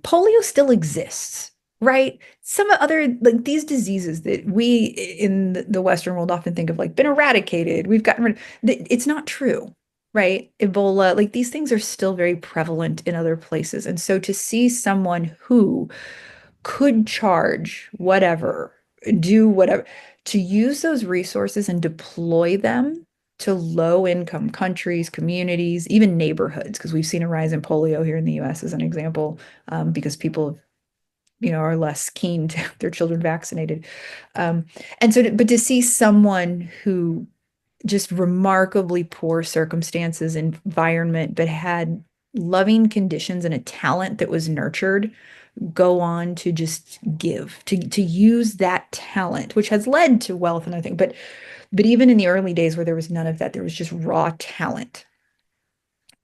polio still exists, right? Some other like these diseases that we in the Western world often think of like been eradicated, we've gotten rid of, it's not true, right? Ebola, like these things are still very prevalent in other places. And so to see someone who could charge whatever, do whatever, to use those resources and deploy them to low income countries, communities, even neighborhoods, because we've seen a rise in polio here in the US as an example, because people, are less keen to have their children vaccinated. And so, but to see someone who just remarkably poor circumstances, environment, but had loving conditions and a talent that was nurtured go on to just give to use that talent which has led to wealth and I think but even in the early days where there was none of that there was just raw talent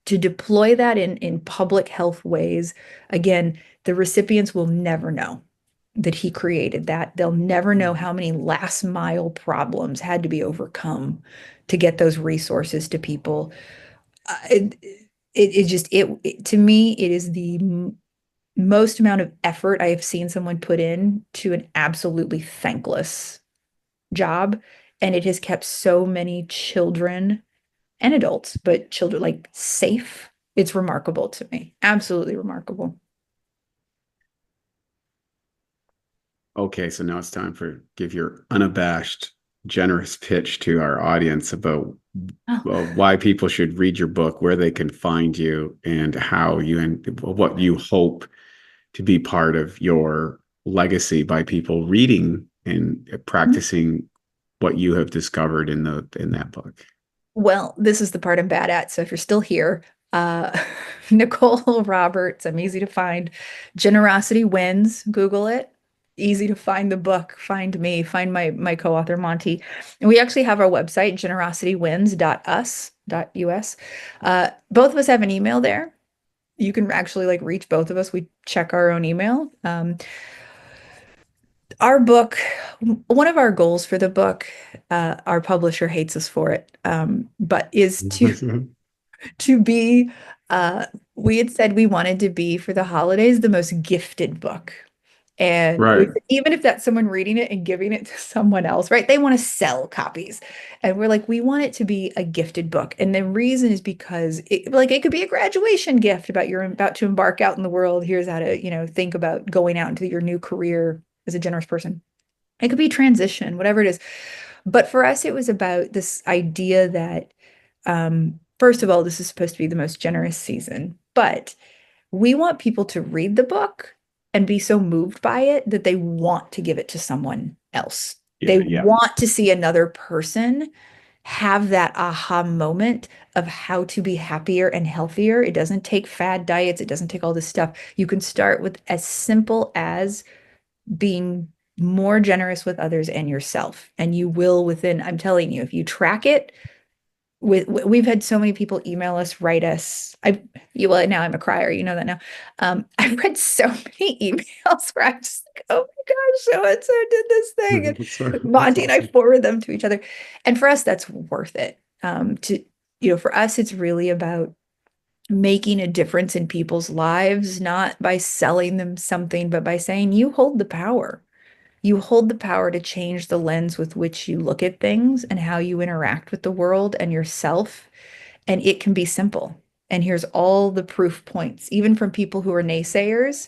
to deploy that in public health ways again the recipients will never know that he created that they'll never know how many last mile problems had to be overcome to get those resources to people it just to me it is the most amount of effort I have seen someone put in to an absolutely thankless job. And it has kept so many children and adults, but children, like safe. It's remarkable to me. Absolutely remarkable. Okay, so now it's time for give your unabashed, generous pitch to our audience about Oh. why people should read your book, where they can find you, and how you and what you hope to be part of your legacy by people reading and practicing what you have discovered in that book. Well, this is the part I'm bad at. So if you're still here, uh, Nicole Roberts, I'm easy to find. Generosity Wins, Google it. Easy to find the book, find me, find my co-author Monty. And we actually have our website, generositywins.us.us. Both of us have an email there. You can actually like reach both of us. We check our own email. Our book, one of our goals for the book, our publisher hates us for it, but is to be, uh, we had said we wanted to be for the holidays the most gifted book. And we Right. said, even if that's someone reading it and giving it to someone else, right? They want to sell copies. And we're like, we want it to be a gifted book. And the reason is because it could be a graduation gift about you're about to embark out in the world. Here's how to, think about going out into your new career as a generous person. It could be transition, whatever it is. But for us, it was about this idea that, first of all, this is supposed to be the most generous season, but we want people to read the book and be so moved by it that they want to give it to someone else. They Yeah. want to see another person have that aha moment of how to be happier and healthier. It doesn't take fad diets, it doesn't take all this stuff. You can start with as simple as being more generous with others and yourself. And you will within, I'm telling you, if you track it, we've had so many people email us, write us. Well, now I'm a crier, you know that now. I've read so many emails where I'm just like, oh my gosh, so and so did this thing, and That's Monty and I awesome. forward them to each other. And for us, that's worth it. For us, it's really about making a difference in people's lives, not by selling them something, but by saying you hold the power. You hold the power to change the lens with which you look at things and how you interact with the world and yourself. And it can be simple. And here's all the proof points, even from people who are naysayers,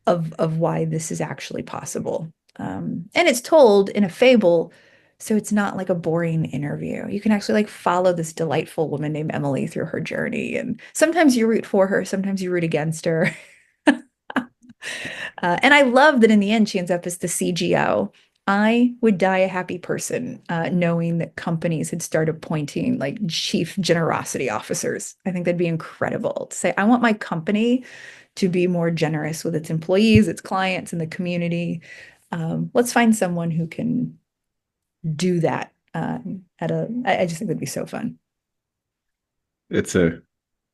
of why this is actually possible. And it's told in a fable, so it's not like a boring interview. You can actually like follow this delightful woman named Emily through her journey. And sometimes you root for her, sometimes you root against her. And I love that in the end, she ends up as the CGO. I would die a happy person knowing that companies had started appointing like chief generosity officers. I think that'd be incredible to say, I want my company to be more generous with its employees, its clients, and the community. Let's find someone who can do that I just think that'd be so fun. It's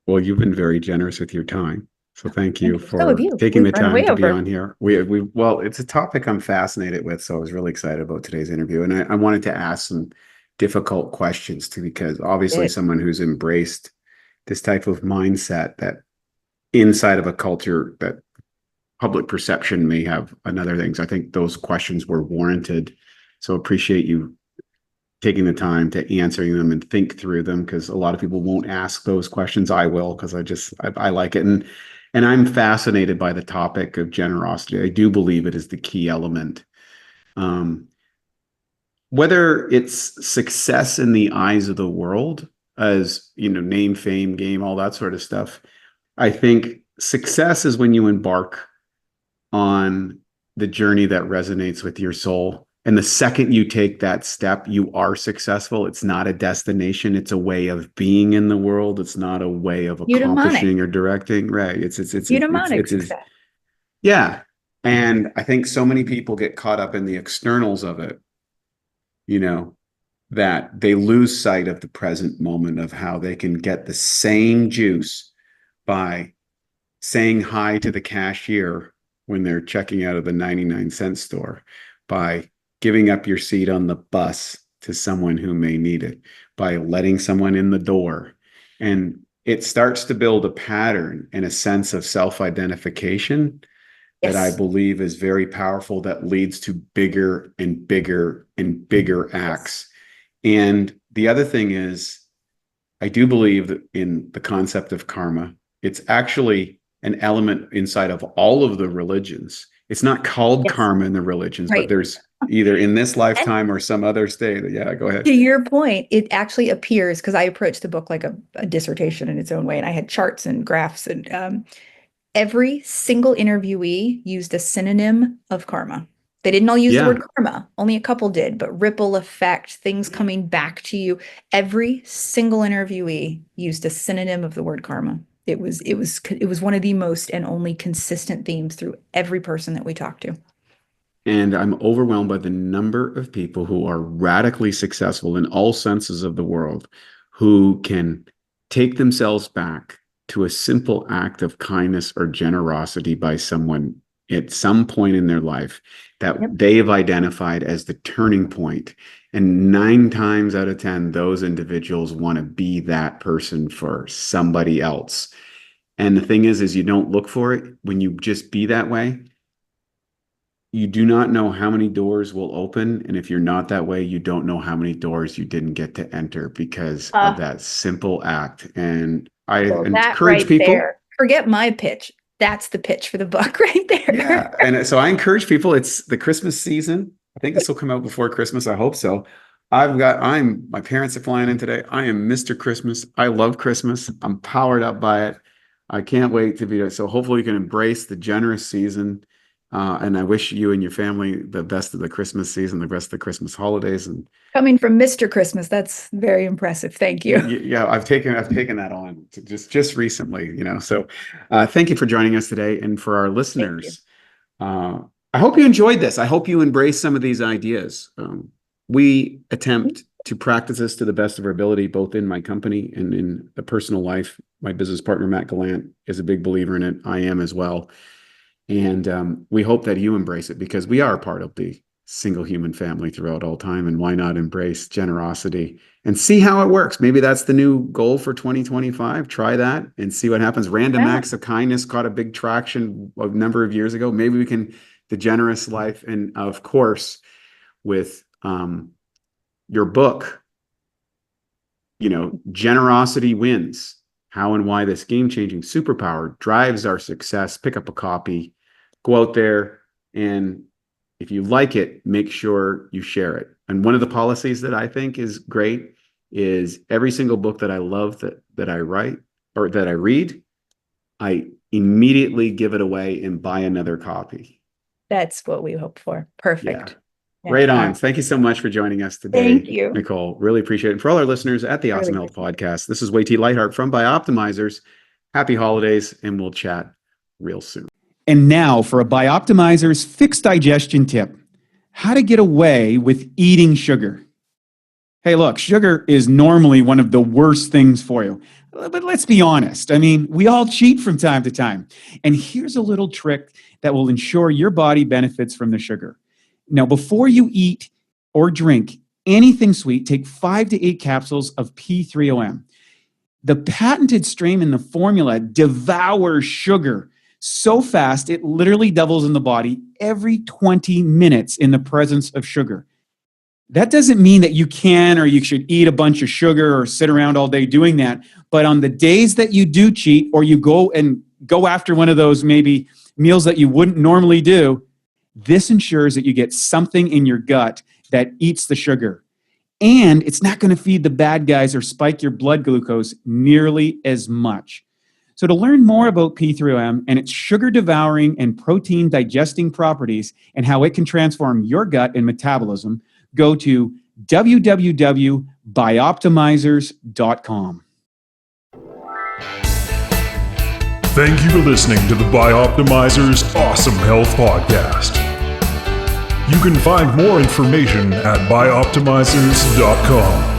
well, you've been very generous with your time. So thank Thank you you. So have for you. taking We've the run time way to be over. on here. Well, it's a topic I'm fascinated with, so I was really excited about today's interview. And I wanted to ask some difficult questions too, because obviously It. someone who's embraced this type of mindset that inside of a culture that public perception may have another things. I think those questions were warranted. So appreciate you taking the time to answering them and think through them, because a lot of people won't ask those questions. I will, because I like it. And I'm fascinated by the topic of generosity. I do believe it is the key element. Um, Whether it's success in the eyes of the world, as name, fame, game, all that sort of stuff. I think success is when you embark on the journey that resonates with your soul. And the second you take that step, you are successful. It's not a destination. It's a way of being in the world. It's not a way of Eudaimonic. accomplishing or directing. Right. Eudaimonic success. Yeah. And I think so many people get caught up in the externals of it, you know, that they lose sight of the present moment of how they can get the same juice by saying hi to the cashier when they're checking out of the 99-cent store, by giving up your seat on the bus to someone who may need it, by letting someone in the door. And it starts to build a pattern and a sense of self-identification that I Yes. believe is very powerful, that leads to bigger and bigger and bigger Yes. acts. And the other thing is, I do believe that in the concept of karma. It's actually an element inside of all of the religions. It's not called Yes. karma in the religions, but Right. there's either in this And lifetime or some other state. Yeah, go ahead. to your point, it actually appears because I approached the book like a dissertation in its own way, and I had charts and graphs, and every single interviewee used a synonym of karma. They didn't all use the Yeah. word karma, only a couple did, but ripple effect, things coming back to you. Every single interviewee used a synonym of the word karma. It was one of the most and only consistent themes through every person that we talked to. And I'm overwhelmed by the number of people who are radically successful in all senses of the world, who can take themselves back to a simple act of kindness or generosity by someone at some point in their life that Yep. they've identified as the turning point. And 9 times out of 10, those individuals want to be that person for somebody else. And the thing is you don't look for it. When you just be that way, you do not know how many doors will open. And if you're not that way, you don't know how many doors you didn't get to enter because of that simple act. And I Well, that encourage right people. there. Forget my pitch. That's the pitch for the book right there. Yeah. And so I encourage people, it's the Christmas season. I think this will come out before Christmas. I hope so. My parents are flying in today. I am Mr. Christmas. I love Christmas. I'm powered up by it. I can't wait to be there. So hopefully you can embrace the generous season. And I wish you and your family the best of the Christmas season, the rest of the Christmas holidays. And Coming from Mr. Christmas, that's very impressive. Thank you. yeah, I've taken that on just recently, So thank you for joining us today. And for our listeners, I hope you enjoyed this. I hope you embrace some of these ideas. We attempt to practice this to the best of our ability, both in my company and in the personal life. My business partner, Matt Gallant, is a big believer in it. I am as well. And we hope that you embrace it because we are part of the single human family throughout all time. And why not embrace generosity and see how it works? Maybe that's the new goal for 2025. Try that and see what happens. Random acts of kindness caught a big traction a number of years ago. Maybe we can, the generous life. And of course, with your book, generosity wins. How and why this game-changing superpower drives our success. Pick up a copy, go out there, and if you like it, make sure you share it. And one of the policies that I think is great is every single book that I love that I write or that I read, I immediately give it away and buy another copy. That's what we hope for. Perfect. Yeah. Right on. Thank you so much for joining us today. Thank you, Nicole. Really appreciate it. And for all our listeners at the Awesome Health Podcast, this is Wei-T Lightheart from Bioptimizers. Happy holidays, and we'll chat real soon. And now for a Bioptimizers fixed digestion tip: how to get away with eating sugar. Hey, look, sugar is normally one of the worst things for you. But let's be honest. I mean, we all cheat from time to time. And here's a little trick that will ensure your body benefits from the sugar. Now, before you eat or drink anything sweet, take 5 to 8 capsules of P3OM. The patented strain in the formula devours sugar so fast it literally doubles in the body every 20 minutes in the presence of sugar. That doesn't mean that you can or you should eat a bunch of sugar or sit around all day doing that. But on the days that you do cheat or you go after one of those maybe meals that you wouldn't normally do, this ensures that you get something in your gut that eats the sugar. And it's not going to feed the bad guys or spike your blood glucose nearly as much. So to learn more about P3OM and its sugar-devouring and protein-digesting properties and how it can transform your gut and metabolism, go to www.bioptimizers.com. Thank you for listening to the Bioptimizers Awesome Health Podcast. You can find more information at bioptimizers.com.